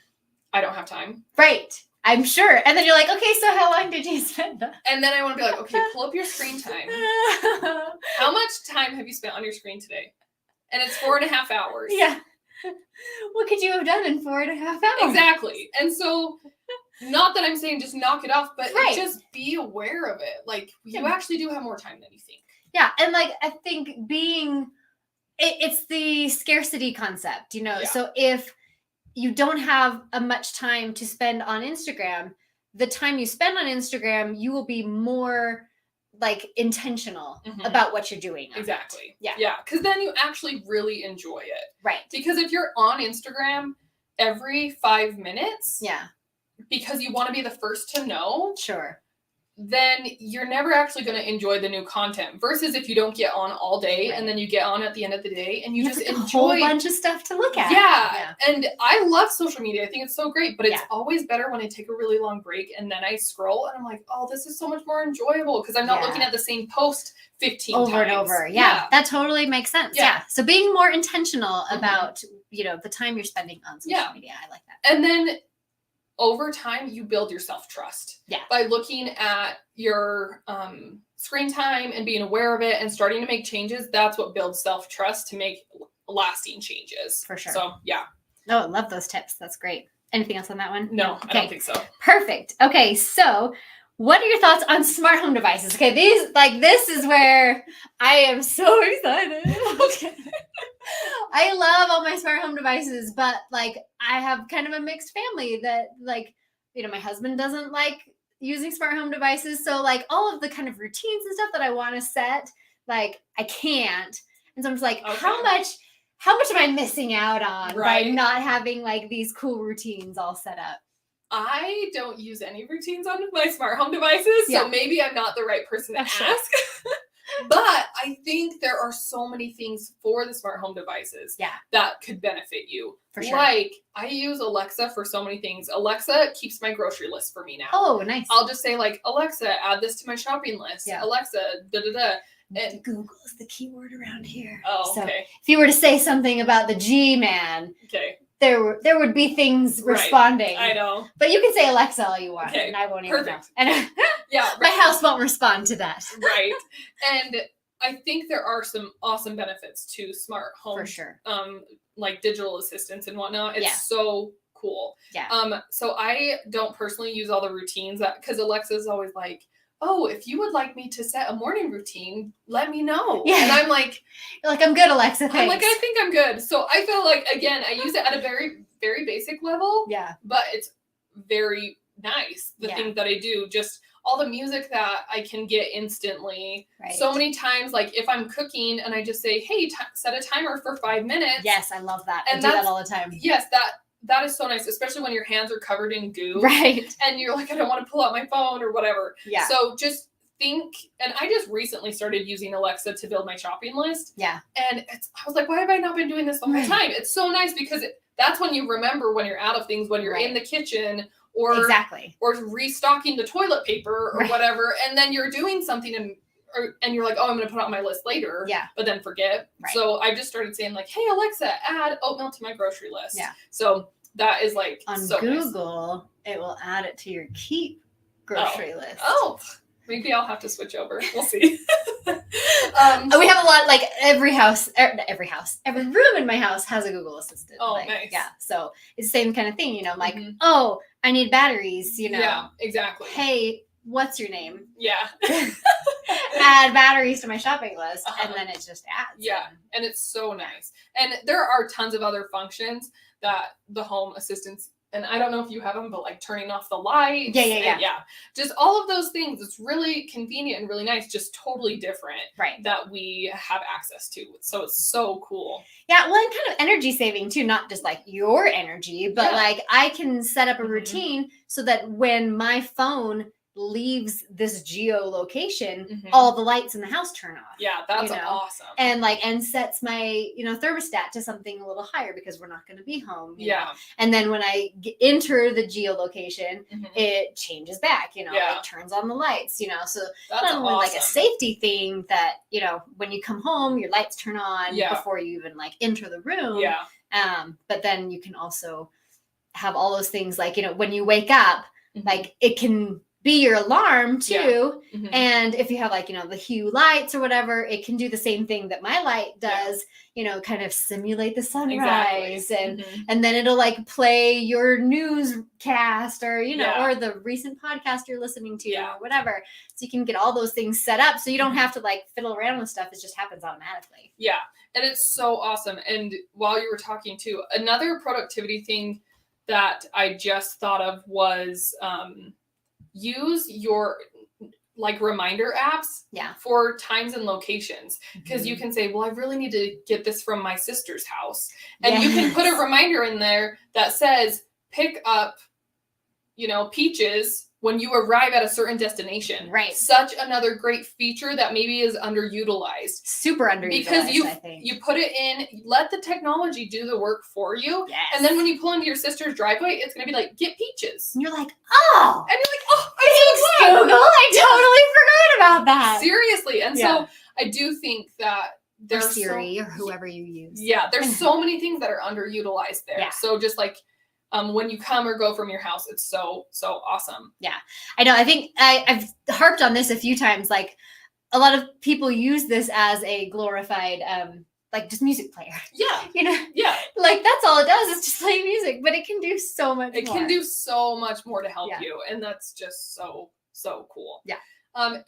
I don't have time. Right. I'm sure. And then you're like, okay, so how long did you spend that? And then I want to be like, okay, pull up your screen time. How much time have you spent on your screen today? And it's 4.5 hours. Yeah. What could you have done in 4.5 hours? Exactly. And so, not that I'm saying just knock it off, but just be aware of it. Like, you actually do have more time than you think. Yeah. And like, I think it's the scarcity concept, you know? Yeah. So if you don't have much time to spend on Instagram, the time you spend on Instagram, you will be more like intentional about what you're doing. Exactly. Yeah. Yeah. Because then you actually really enjoy it. Right. Because if you're on Instagram every 5 minutes, because you want to be the first to know, then you're never actually going to enjoy the new content. Versus if you don't get on all day and then you get on at the end of the day and you just enjoy a whole bunch of stuff to look at. Yeah. And I love social media. I think it's so great, but it's always better when I take a really long break and then I scroll and I'm like, oh, this is so much more enjoyable because I'm not looking at the same post 15 times. Over and over. Yeah. That totally makes sense. Yeah. So being more intentional about, the time you're spending on social media. I like that. And then over time, you build your self-trust by looking at your screen time and being aware of it and starting to make changes. That's what builds self-trust to make lasting changes. For sure. So, yeah. Oh, I love those tips. That's great. Anything else on that one? No, I don't think so. Perfect. Okay, so what are your thoughts on smart home devices? Okay, this is where I am so excited. Okay. I love all my smart home devices, but like I have kind of a mixed family that like, my husband doesn't like using smart home devices. So like all of the kind of routines and stuff that I want to set, like I can't. And so I'm just like, how much am I missing out on by not having like these cool routines all set up? I don't use any routines on my smart home devices, so maybe I'm not the right person to ask. But I think there are so many things for the smart home devices that could benefit you. For sure. Like, I use Alexa for so many things. Alexa keeps my grocery list for me now. Oh, nice. I'll just say, like, Alexa, add this to my shopping list. Yeah. Alexa, da-da-da. And Google is the keyword around here. Oh, okay. So if you were to say something about the G-Man, there would be things responding. I know. But you can say Alexa all you want, and I won't even know. And my house won't respond to that. Right. And I think there are some awesome benefits to smart home. For sure. Like digital assistants and whatnot. It's so cool. Yeah. So I don't personally use all the routines because Alexa's always like, oh, if you would like me to set a morning routine, let me know. Yeah. And I'm like, you're like, I'm good, Alexa. Thanks. I'm like, I think I'm good. So I feel like, again, I use it at a very, very basic level. Yeah. But it's very nice. The things that I do, just all the music that I can get instantly. Right. So many times, like if I'm cooking and I just say, hey, set a timer for 5 minutes. Yes, I love that. And I do that all the time. Yes, that is so nice, especially when your hands are covered in goo. Right. And you're like, I don't want to pull out my phone or whatever. Yeah. So just think, and I just recently started using Alexa to build my shopping list. Yeah. And I was like, why have I not been doing this the whole time? It's so nice because that's when you remember when you're out of things, when you're in the kitchen or restocking the toilet paper or whatever. And then you're doing something and you're like, oh, I'm going to put it on my list later. Yeah. But then forget. Right. So I just started saying like, hey, Alexa, add oatmeal to my grocery list. Yeah. So that is like on so Google, nice. It will add it to your Keep grocery list. Oh, maybe I'll have to switch over. We'll see. We have a lot, like every room in my house has a Google Assistant. Oh, like, nice. Yeah. So it's the same kind of thing, you know, like, oh, I need batteries, you know. Yeah, exactly. Hey, what's your name? Yeah. Add batteries to my shopping list, and then it just adds. Yeah, and it's so nice. And there are tons of other functions that the home assistants, and I don't know if you have them, but like turning off the lights. Yeah. Just all of those things. It's really convenient and really nice, just totally different. Right. That we have access to. So it's so cool. Yeah, well, and kind of energy saving too, not just like your energy, but like I can set up a routine so that when my phone leaves this geolocation, all the lights in the house turn off. Yeah, that's awesome. And sets my, thermostat to something a little higher because we're not going to be home. You know? And then when I enter the geolocation, it changes back, it turns on the lights, so that's not only like a safety thing that, when you come home, your lights turn on before you even like enter the room. Yeah. But then you can also have all those things like, when you wake up, like it can be your alarm too. And if you have like, the hue lights or whatever, it can do the same thing that my light does, kind of simulate the sunrise. And then it'll like play your newscast or, or the recent podcast you're listening to or whatever. So you can get all those things set up. So you don't have to like fiddle around with stuff. It just happens automatically. Yeah. And it's so awesome. And while you were talking too, another productivity thing that I just thought of was, use your like reminder apps for times and locations, because you can say, well, I really need to get this from my sister's house, and you can put a reminder in there that says pick up peaches when you arrive at a certain destination. Right. Such another great feature that maybe is underutilized. Super underutilized, because I think. You put it in, let the technology do the work for you. Yes. And then when you pull into your sister's driveway, it's going to be like, get peaches. And you're like, oh. And you're like, oh, thanks, Google. I totally forgot about that. Seriously. And so I do think that there's Siri or whoever you use. Yeah. There's so many things that are underutilized there. Yeah. So just like, when you come or go from your house, it's so awesome. Yeah, I know. I think I've harped on this a few times. Like a lot of people use this as a glorified, like just music player. Yeah. Yeah. Like that's all it does is just play music, but it can do so much more. It can do so much more to help you. And that's just so cool. Yeah.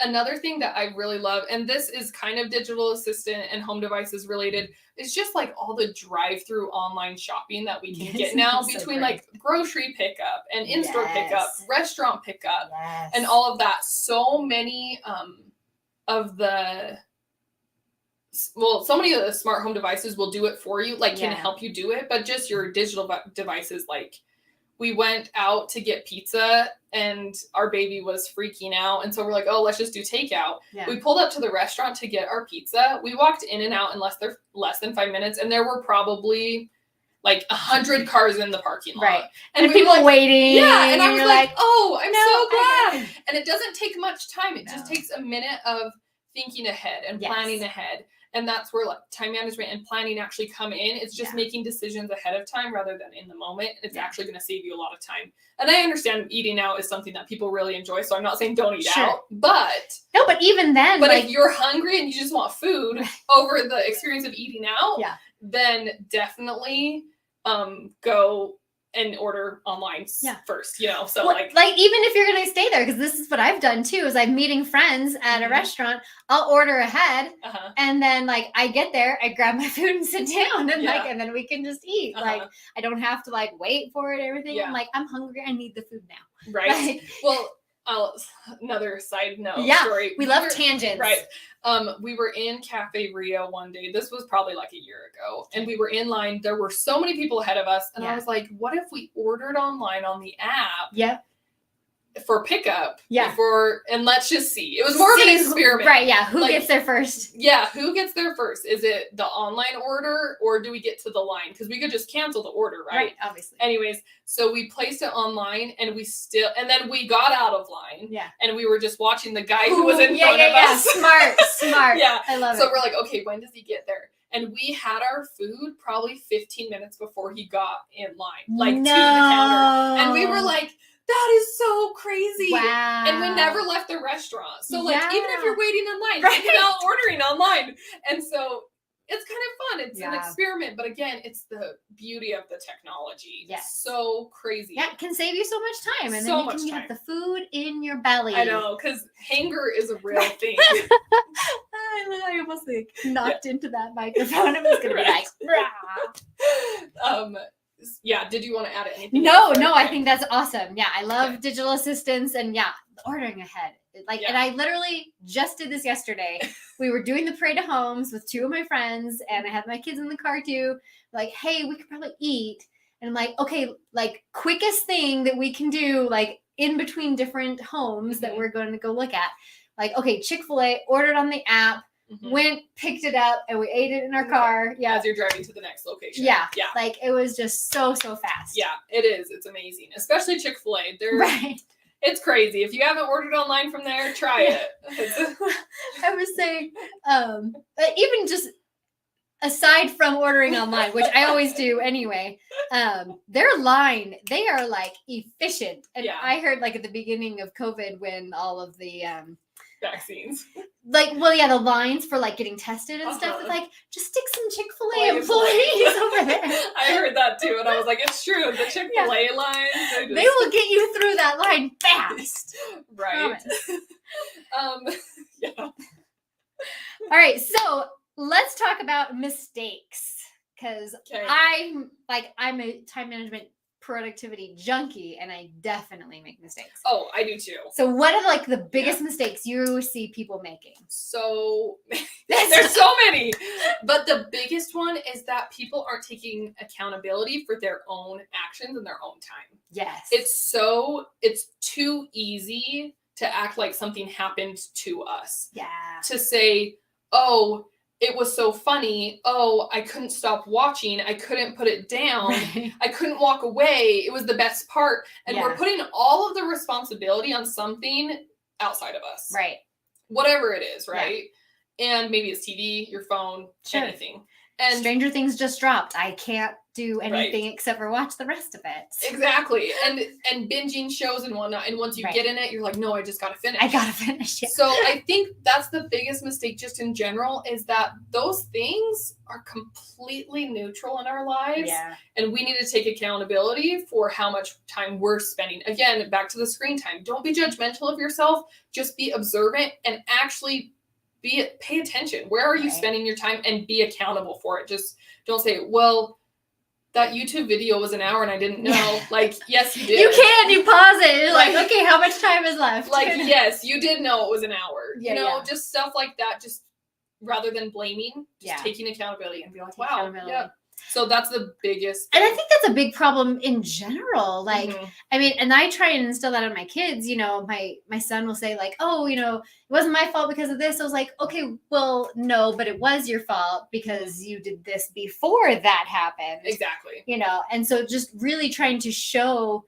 Another thing that I really love, and this is kind of digital assistant and home devices related, is just like all the drive-through online shopping that we can get now between like grocery pickup and in-store pickup, restaurant pickup, and all of that. So many of the smart home devices will do it for you, like can help you do it, but just your digital devices, like we went out to get pizza and our baby was freaking out. And so we're like, oh, let's just do takeout. Yeah. We pulled up to the restaurant to get our pizza. We walked in and out in less than 5 minutes. And there were probably like 100 cars in the parking lot. Right. And people waiting. Yeah. And I was like, oh, I'm so glad. And it doesn't take much time. It just takes a minute of thinking ahead and planning ahead. And that's where like time management and planning actually come in. It's just making decisions ahead of time rather than in the moment. It's actually going to save you a lot of time. And I understand eating out is something that people really enjoy. So I'm not saying don't eat out, but even then, but if you're hungry and you just want food over the experience of eating out, then definitely go and order online first, so like even if you're going to stay there, because this is what I've done too, is I'm meeting friends at a restaurant, I'll order ahead and then like I get there, I grab my food and sit down and and then we can just eat. Like I don't have to like wait for it, everything. I'm like, I'm hungry, I need the food now. Right. Like, well, another side note story. We love tangents. Right. We were in Cafe Rio one day. This was probably like a year ago. And we were in line. There were so many people ahead of us. And I was like, what if we ordered online on the app? Yep. for pickup. Yeah. And let's just see. It was more of an experiment. Right, yeah. Who gets there first? Yeah, who gets there first? Is it the online order or do we get to the line? Because we could just cancel the order, right? Right, obviously. Anyways, so we placed it online and then we got out of line. Yeah. And we were just watching the guy who was in front of us. Smart. Yeah. I love it. So we're like, okay, when does he get there? And we had our food probably 15 minutes before he got in line, to the counter. And we were like, that is so crazy. Wow. And we never left the restaurant. So even if you're waiting in line, think about ordering online. And so it's kind of fun. It's an experiment. But again, it's the beauty of the technology. Yes. So crazy. Yeah, it can save you so much time. And so then you can get the food in your belly. I know, because hunger is a real thing. I almost knocked into that microphone. It was going to be like, yeah, did you want to add anything? No, I think that's awesome. Yeah, I love digital assistants and ordering ahead. And I literally just did this yesterday. We were doing the parade of homes with two of my friends and I had my kids in the car too. Like, hey, we could probably eat. And I'm like, okay, quickest thing that we can do, in between different homes that we're going to go look at. Okay, Chick-fil-A, ordered on the app, went, picked it up, and we ate it in our car. Yeah. As you're driving to the next location. Yeah. It was just so fast. Yeah, it is. It's amazing. Especially Chick-fil-A. It's crazy. If you haven't ordered online from there, try it. I was saying, even just aside from ordering online, which I always do anyway, their line, they are efficient. And I heard at the beginning of COVID when all of the vaccines. The lines for getting tested and stuff. It's just stick some Chick-fil-A employees over there. I heard that too, and I was like, it's true. The Chick-fil-A lines, they will get you through that line fast. Right. Yeah. All right, so let's talk about mistakes because I'm a time management productivity junkie and I definitely make mistakes. Oh, I do too. So what are the biggest mistakes you see people making? So there's so many, but the biggest one is that people aren't taking accountability for their own actions and their own time. Yes. It's too easy to act like something happened to us. Yeah. To say, oh, it was so funny. Oh, I couldn't stop watching. I couldn't put it down. Right. I couldn't walk away. It was the best part. And we're putting all of the responsibility on something outside of us. Right. Whatever it is, right? Yeah. And maybe it's TV, your phone, anything. And Stranger Things just dropped. I can't do anything except for watch the rest of it. Exactly. And binging shows and whatnot. And once you get in it, you're like, no, I just got to finish. I got to finish it. So I think that's the biggest mistake just in general is that those things are completely neutral in our lives. Yeah. And we need to take accountability for how much time we're spending. Again, back to the screen time. Don't be judgmental of yourself. Just be observant and actually pay attention. Where are you spending your time and be accountable for it? Just don't say, well, that YouTube video was an hour and I didn't know. Yes, you did. You pause it. You're okay, how much time is left? Yes, you did know it was an hour. Just stuff like that. Just rather than blaming, just taking accountability and be like, wow, yeah. So that's the biggest thing. And I think that's a big problem in general. I mean, and I try and instill that on my kids. My son will say oh, it wasn't my fault because of this. I was like, okay, well, no, but it was your fault because you did this before that happened. Exactly. And so just really trying to show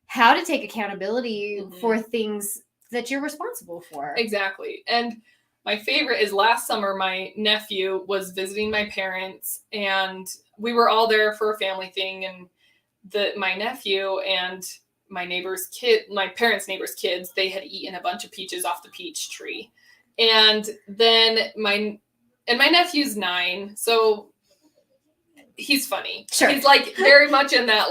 how to take accountability for things that you're responsible for. Exactly. And my favorite is last summer, my nephew was visiting my parents and we were all there for a family thing. And my nephew and my parents' neighbor's kids, they had eaten a bunch of peaches off the peach tree. And then my nephew's 9. So he's funny. Sure. He's very much in that,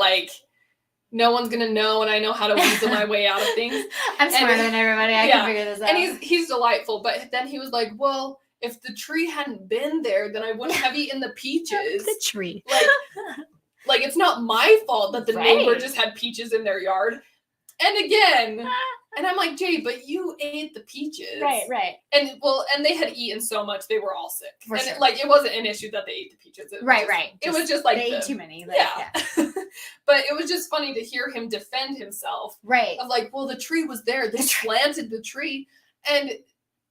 no one's going to know, and I know how to weasel my way out of things. I'm smarter than everybody. I can figure this out. And he's delightful. But then he was like, well, if the tree hadn't been there, then I wouldn't have eaten the peaches. The tree. It's not my fault that the neighbor just had peaches in their yard. And again, And I'm like, Jay, but you ate the peaches. Right. And they had eaten so much, they were all sick. For and sure. It wasn't an issue that they ate the peaches. Right. It was just like they ate too many. Yeah. But it was just funny to hear him defend himself. Right. Of like, well, the tree was there. They planted the tree. And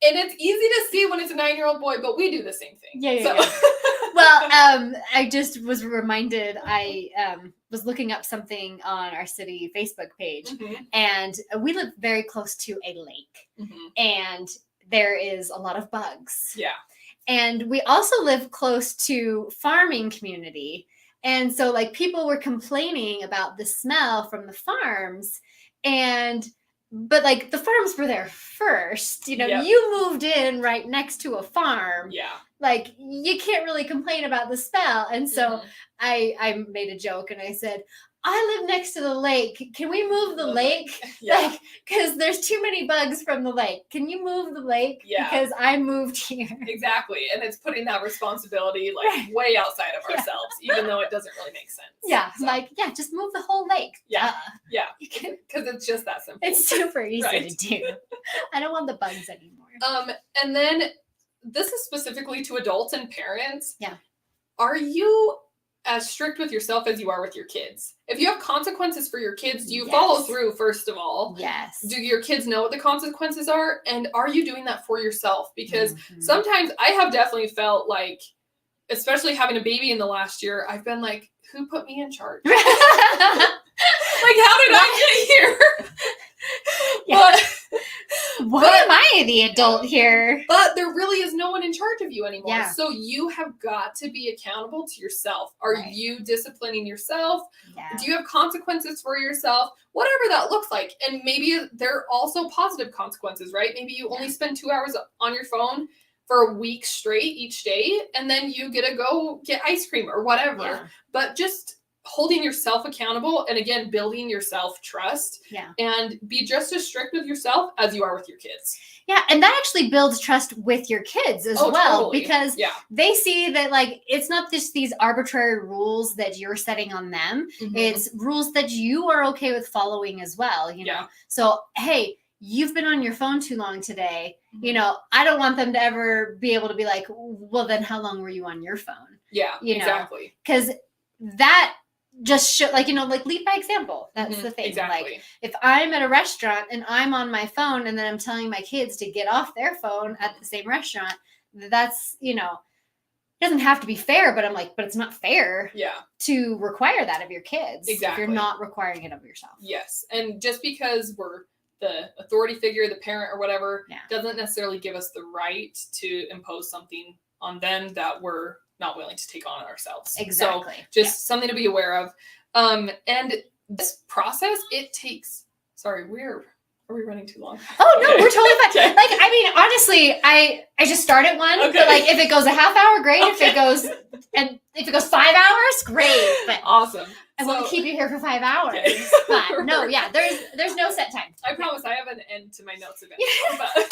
it's easy to see when it's a 9-year-old boy, but we do the same thing. Yeah. Well, I just was reminded, I was looking up something on our city Facebook page, and we live very close to a lake, and there is a lot of bugs. Yeah. And we also live close to farming community. And so like people were complaining about the smell from the farms, but like the farms were there first, you moved in right next to a farm. Yeah. Like you can't really complain about the smell. And so I made a joke and I said, I live next to the lake. Can we move the lake? Yeah. Like, because there's too many bugs from the lake. Can you move the lake? Yeah. Because I moved here. Exactly. And it's putting that responsibility like way outside of ourselves, even though it doesn't really make sense. Yeah. So. Just move the whole lake. Yeah. Yeah. Because it's just that simple. It's super easy to do. I don't want the bugs anymore. And then this is specifically to adults and parents. Yeah. Are you as strict with yourself as you are with your kids? If you have consequences for your kids, do you follow through, first of all? Yes. Do your kids know what the consequences are? And are you doing that for yourself? Because sometimes I have definitely felt like, especially having a baby in the last year, I've been like, who put me in charge? Like, how did I get here? Yeah. Why am I the adult here? But there really is no one in charge of you anymore. Yeah. So you have got to be accountable to yourself. Are you disciplining yourself? Yeah. Do you have consequences for yourself? Whatever that looks like. And maybe there are also positive consequences, right? Maybe you only spend 2 hours on your phone for a week straight each day, and then you get to go get ice cream or whatever. Yeah. But just holding yourself accountable, and again, building your self-trust, and be just as strict with yourself as you are with your kids. Yeah, and that actually builds trust with your kids as well, totally. Because they see that like it's not just these arbitrary rules that you're setting on them. It's rules that you are okay with following as well, know. So, hey, you've been on your phone too long today. I don't want them to ever be able to be like, well, then how long were you on your phone? Yeah, exactly. Because that just show, like lead by example. That's the thing. Exactly. Like if I'm at a restaurant and I'm on my phone and then I'm telling my kids to get off their phone at the same restaurant, that's, it doesn't have to be fair, but I'm like, but it's not fair to require that of your kids. Exactly. If you're not requiring it of yourself. Yes. And just because we're the authority figure, the parent or whatever, doesn't necessarily give us the right to impose something on them that we're not willing to take on ourselves. Exactly. So just something to be aware of. And this process, it takes, are we running too long? Oh, no, we're totally fine. Like, I mean, honestly, I just started one, but like if it goes a half hour, great. If it goes 5 hours, great. But awesome. I won't keep you here for 5 hours. But no, there's no set time. I promise I have an end to my notes eventually.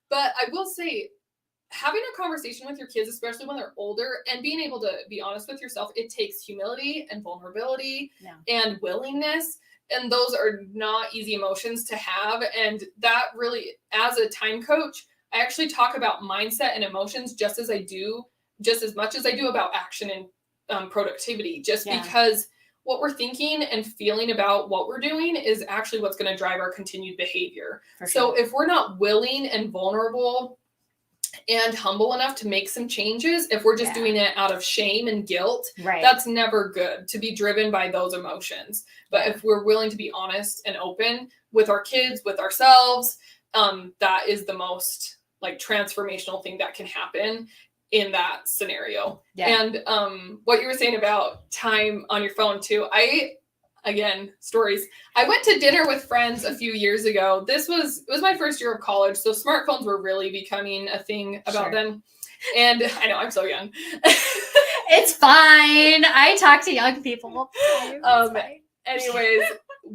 But I will say, having a conversation with your kids, especially when they're older, and being able to be honest with yourself, it takes humility and vulnerability and willingness. And those are not easy emotions to have. And that really, as a time coach, I actually talk about mindset and emotions just as much as I do about action and productivity, because what we're thinking and feeling about what we're doing is actually what's going to drive our continued behavior. So if we're not willing and vulnerable and humble enough to make some changes, if we're just doing it out of shame and guilt, that's never good, to be driven by those emotions. But if we're willing to be honest and open with our kids, with ourselves, that is the most like transformational thing that can happen in that scenario. And what you were saying about time on your phone too, stories. I went to dinner with friends a few years ago. It was my first year of college, so smartphones were really becoming a thing about them. And I know, I'm so young. It's fine. I talk to young people. Anyways,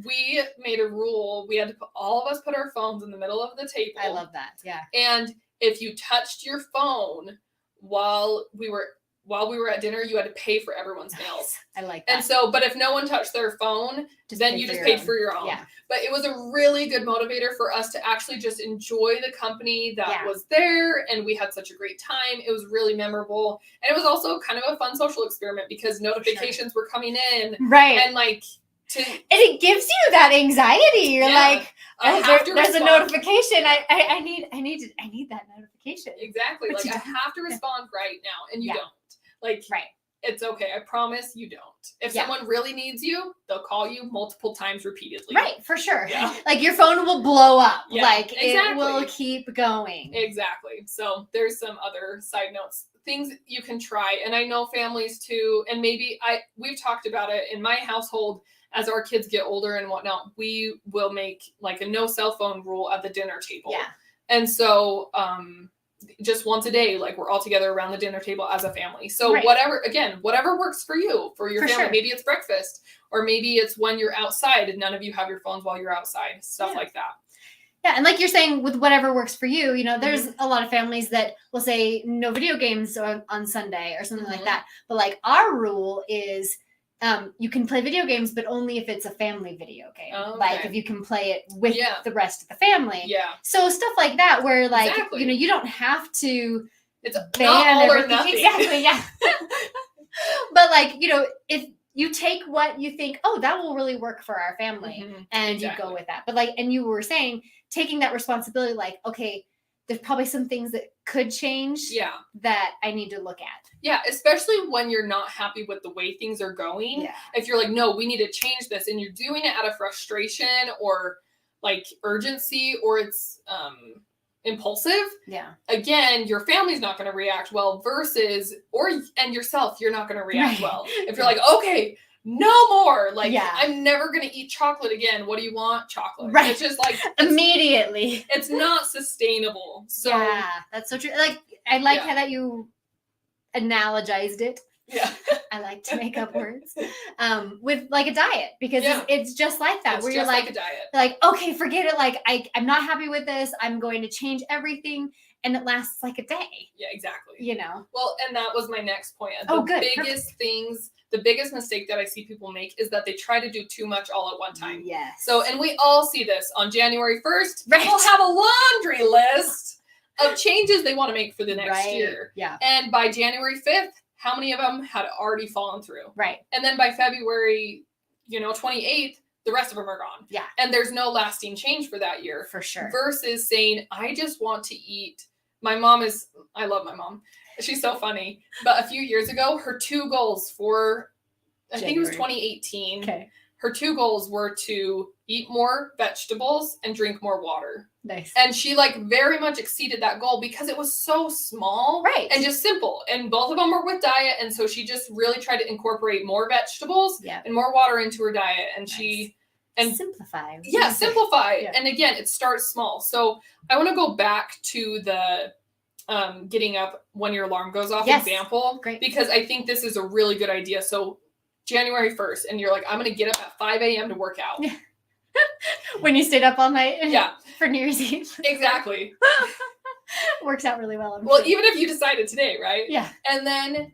we made a rule. We had to all of us put our phones in the middle of the table. I love that. Yeah. And if you touched your phone while we were while we were at dinner, you had to pay for everyone's meals. I like that. And so, but if no one touched their phone, then you just paid for your own. Yeah. But it was a really good motivator for us to actually just enjoy the company that was there. And we had such a great time. It was really memorable. And it was also kind of a fun social experiment because notifications were coming in. Right. And like, and it gives you that anxiety. You're like, there's a notification. I need that notification. Exactly. But like I have to respond right now, and you don't. Like, it's okay. I promise you don't. If someone really needs you, they'll call you multiple times repeatedly. Right, for sure. Yeah. Like your phone will blow up. Yeah, like it will keep going. Exactly. So there's some other side notes, things you can try. And I know families too, and maybe we've talked about it in my household. As our kids get older and whatnot, we will make like a no cell phone rule at the dinner table. Yeah. And so, just once a day, like we're all together around the dinner table as a family. So whatever works for you, for your family. Sure. Maybe it's breakfast, or maybe it's when you're outside and none of you have your phones while you're outside, stuff like that. Yeah. And like you're saying, with whatever works for you, there's a lot of families that will say no video games on Sunday or something like that. But like our rule is, you can play video games, but only if it's a family video game. Oh, okay. Like if you can play it with the rest of the family. Yeah. So stuff like that, where like you don't have to. It's ban all or nothing. Exactly. Yeah. But like if you take what you think, oh, that will really work for our family, and you go with that. But like, and you were saying, taking that responsibility, like, okay, there's probably some things that could change. Yeah. That I need to look at. Yeah, especially when you're not happy with the way things are going. Yeah. If you're like, no, we need to change this, and you're doing it out of frustration or like urgency, or it's impulsive. Yeah. Again, your family's not going to react well versus, and yourself, you're not going to react well. If you're like, okay, no more. Like, I'm never going to eat chocolate again. What do you want? Chocolate. Right. It's just like immediately. It's not sustainable. So yeah, that's so true. Like, I like how that you analogized it. Yeah. I like to make up words. With like a diet, because it's just like that, where you're like a diet. Like, okay, forget it. Like I'm not happy with this. I'm going to change everything. And it lasts like a day. Yeah, exactly. Well, and that was my next point. The biggest mistake that I see people make is that they try to do too much all at one time. Yes. So, and we all see this on January 1st. Right. People have a laundry list of changes they want to make for the next year. Yeah. And by January 5th, how many of them had already fallen through? Right. And then by February, 28th, the rest of them are gone. Yeah. And there's no lasting change for that year. For sure. Versus saying, I just want to eat. I love my mom. She's so funny. But a few years ago, her two goals for, I think it was 2018. Okay. Her two goals were to eat more vegetables and drink more water. Nice. And she very much exceeded that goal because it was so small. Right. And just simple. And both of them were with diet. And so she just really tried to incorporate more vegetables and more water into her diet. And simplify. Yeah, simplify. Yeah. And again, it starts small. So I want to go back to the getting up when your alarm goes off example. Great. Because I think this is a really good idea. So January 1st, and you're like, I'm going to get up at 5 a.m. to work out. Yeah. When you stayed up all night for New Year's Eve. Exactly. Works out really well. Well, even if you decided today, right? Yeah. And then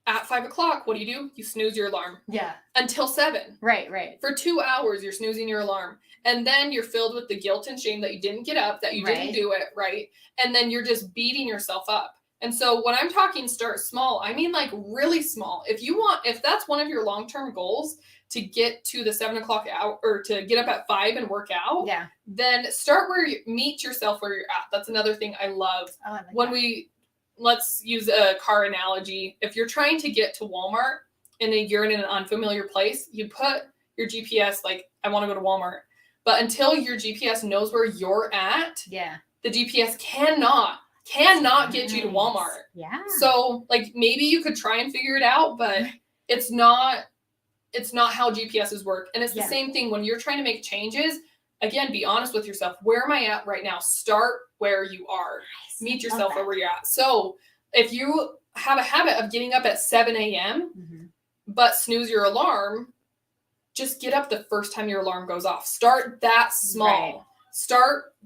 at 5 o'clock, what do? You snooze your alarm. Yeah. Until 7. Right. For 2 hours, you're snoozing your alarm. And then you're filled with the guilt and shame that you didn't get up, that you didn't do it, right? And then you're just beating yourself up. And so when I'm talking start small, I mean like really small. If that's one of your long-term goals, to get to the 7 o'clock hour, or to get up at 5 and work out, then start meet yourself where you're at. That's another thing I love. Oh, I like let's use a car analogy. If you're trying to get to Walmart and you're in an unfamiliar place, you put your GPS, like, I want to go to Walmart. But until your GPS knows where you're at, the GPS cannot get you to Walmart. Yeah. So like maybe you could try and figure it out, but it's not how GPSs work. And it's the same thing when you're trying to make changes. Again, be honest with yourself. Where am I at right now? Start where you are. Nice. Meet yourself where you're at. So if you have a habit of getting up at 7 a.m., but snooze your alarm, just get up the first time your alarm goes off. Start that small. Right.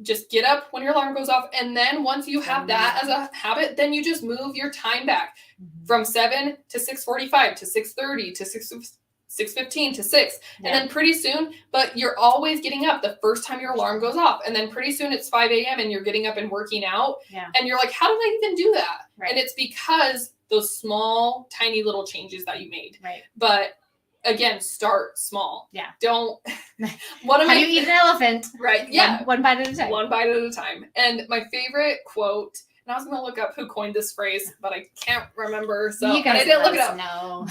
just get up when your alarm goes off. And then once you have that as a habit, then you just move your time back from 7 to 6:45 to 6:30 to 6:15 to 6. And then pretty soon, but you're always getting up the first time your alarm goes off. And then pretty soon it's 5 a.m. and you're getting up and working out. And you're like, how did I even do that? And it's because those small, tiny little changes that you made. But again, start small. Don't. How do you eat an elephant? One bite at a time. One bite at a time. And my favorite quote, and I was going to look up who coined this phrase, but I can't remember. So you guys I didn't look it up. No.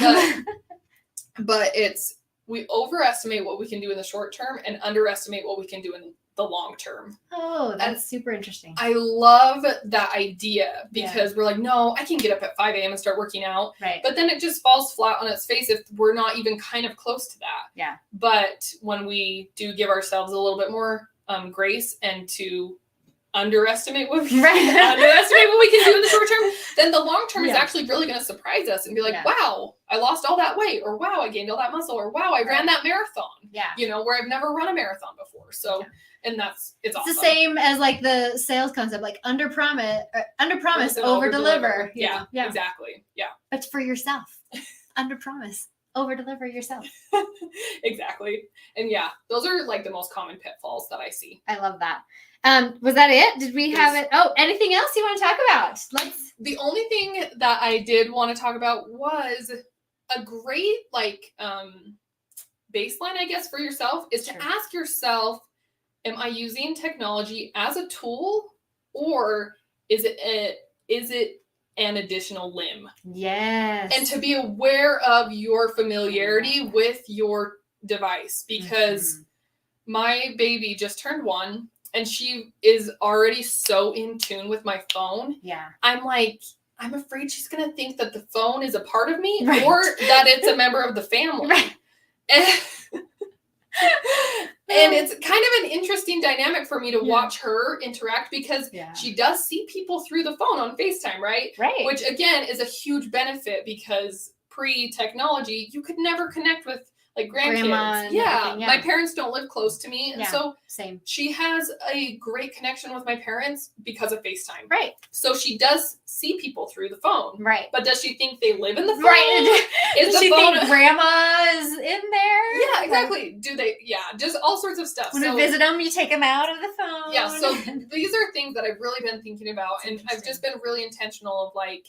But it's, we overestimate what we can do in the short term and underestimate what we can do in the long term. Oh, that's super interesting. I love that idea because we're like, no, I can get up at 5 a.m. and start working out. But then it just falls flat on its face if we're not even kind of close to that. But when we do give ourselves a little bit more grace and to underestimate what we can do in the short term, then the long term is actually really going to surprise us and be like, wow, I lost all that weight, or wow, I gained all that muscle, or wow, I ran that marathon. You know, where I've never run a marathon before. So and it's awesome. It's the same as like the sales concept, like under promise, over deliver. Exactly. But for yourself, under promise, over deliver yourself. Exactly. And those are like the most common pitfalls that I see. I love that. Was that it? Did we have it? Oh, anything else you want to talk about? The only thing that I did want to talk about was a great baseline, I guess, for yourself is to ask yourself, am I using technology as a tool, or is it an additional limb? Yes. And to be aware of your familiarity with your device, because my baby just turned 1 and she is already so in tune with my phone. I'm like, I'm afraid she's going to think that the phone is a part of me or that it's a member of the family. And it's kind of an interesting dynamic for me to watch her interact because she does see people through the phone on FaceTime, right? Which again is a huge benefit because pre-technology, you could never connect with like grandkids. My parents don't live close to me. And so she has a great connection with my parents because of FaceTime. So she does see people through the phone. But does she think they live in the phone? Does she think grandma's in there? Yeah, exactly. Do they? Yeah, just all sorts of stuff. When you visit them, you take them out of the phone. Yeah, so these are things that I've really been thinking about. And I've just been really intentional of like,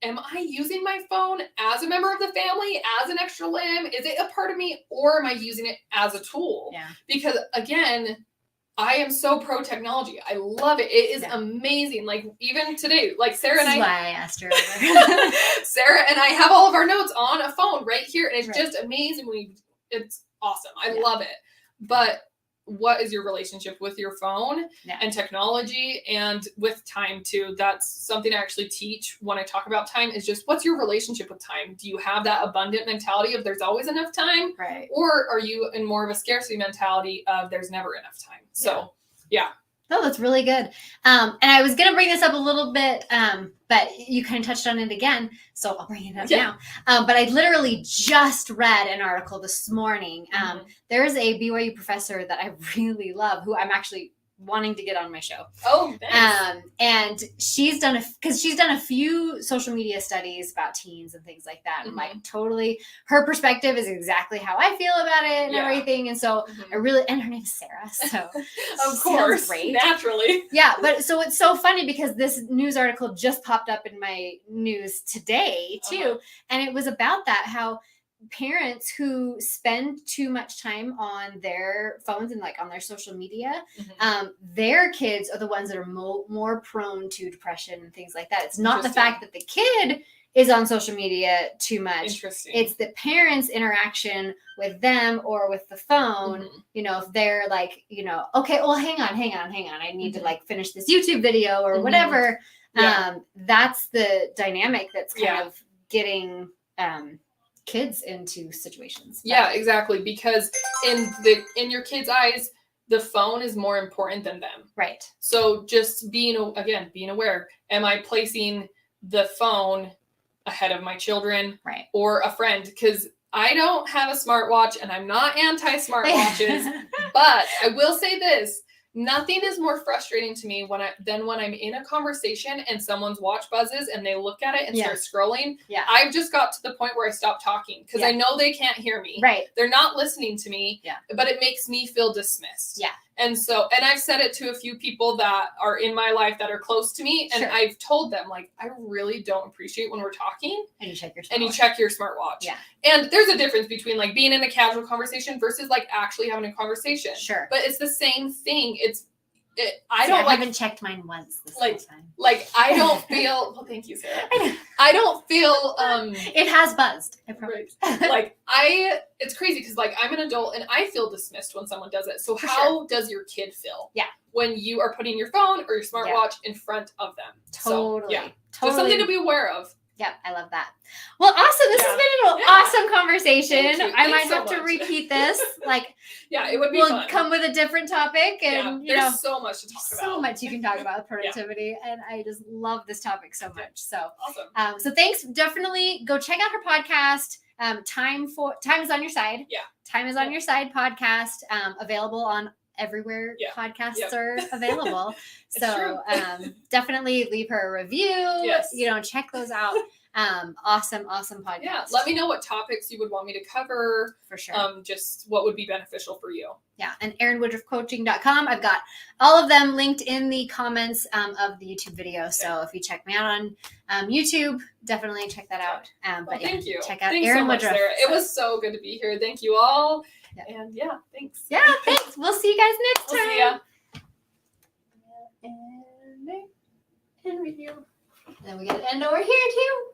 am I using my phone as a member of the family, as an extra limb? Is it a part of me, or am I using it as a tool? Because again, I am so pro technology. I love it. It is amazing. Like even today, like Sarah and I. That's why I asked her. Sarah and I have all of our notes on a phone right here, and it's just amazing. It's awesome. I love it. But what is your relationship with your phone and technology and with time too? That's something I actually teach when I talk about time is just what's your relationship with time? Do you have that abundant mentality of there's always enough time? Or are you in more of a scarcity mentality of there's never enough time? So Oh, that's really good. And I was going to bring this up a little bit, but you kind of touched on it again. So I'll bring it up now. But I literally just read an article this morning. There's a BYU professor that I really love who I'm actually wanting to get on my show. Oh, thanks. And she's done a few social media studies about teens and things like that. And like totally her perspective is exactly how I feel about it and everything. And so and her name is Sarah. So of course, great. Naturally. Yeah. But so it's so funny because this news article just popped up in my news today too. And it was about that, how parents who spend too much time on their phones and like on their social media, their kids are the ones that are more prone to depression and things like that. It's not the fact that the kid is on social media too much. It's the parents' interaction with them or with the phone. You know, if they're like, you know, okay, well, hang on. I need to like finish this YouTube video or whatever. That's the dynamic that's kind of getting kids into situations. Yeah, exactly. Because in your kids' eyes, the phone is more important than them. So just being aware. Am I placing the phone ahead of my children or a friend? Because I don't have a smartwatch and I'm not anti-smartwatches, but I will say this. Nothing is more frustrating to me than when I'm in a conversation and someone's watch buzzes and they look at it and start scrolling. Yeah. I've just got to the point where I stop talking because I know they can't hear me. Right. They're not listening to me. Yeah. But it makes me feel dismissed. Yeah. And I've said it to a few people that are in my life that are close to me. And I've told them, like, I really don't appreciate when we're talking. And you check your smartwatch. Yeah. And there's a difference between like being in a casual conversation versus like actually having a conversation. Sure. But it's the same thing. I haven't checked mine once this whole time. Like, I don't feel, well, thank you, Sarah. I don't feel, it has buzzed. I promise. Like, it's crazy because like I'm an adult and I feel dismissed when someone does it. So how does your kid feel? Yeah. When you are putting your phone or your smartwatch in front of them? Totally. So, just something to be aware of. Yep, I love that. Well, awesome. This has been an awesome conversation. I might have to repeat this. Like, it would be we'll fun. come with a different topic, and there's so much to talk about. So much you can talk about with productivity, and I just love this topic so much. So awesome. So thanks. Definitely go check out her podcast. Time is on your side. Yeah. Time is on your side podcast. Available on everywhere podcasts are available. So definitely leave her a review. Yes. Check those out. Awesome podcast. Yeah. Let me know what topics you would want me to cover. For sure. Just what would be beneficial for you. Yeah. And ErinWoodruffCoaching.com. I've got all of them linked in the comments of the YouTube video. So if you check me out on YouTube, definitely check that out. But thank you. Check out Thanks Erin so much, Woodruff. Sarah. It was so good to be here. Thank you all. Yeah. And thanks. Yeah, thanks. We'll see you guys next time. We'll see ya. And review. And then we got to end over here too.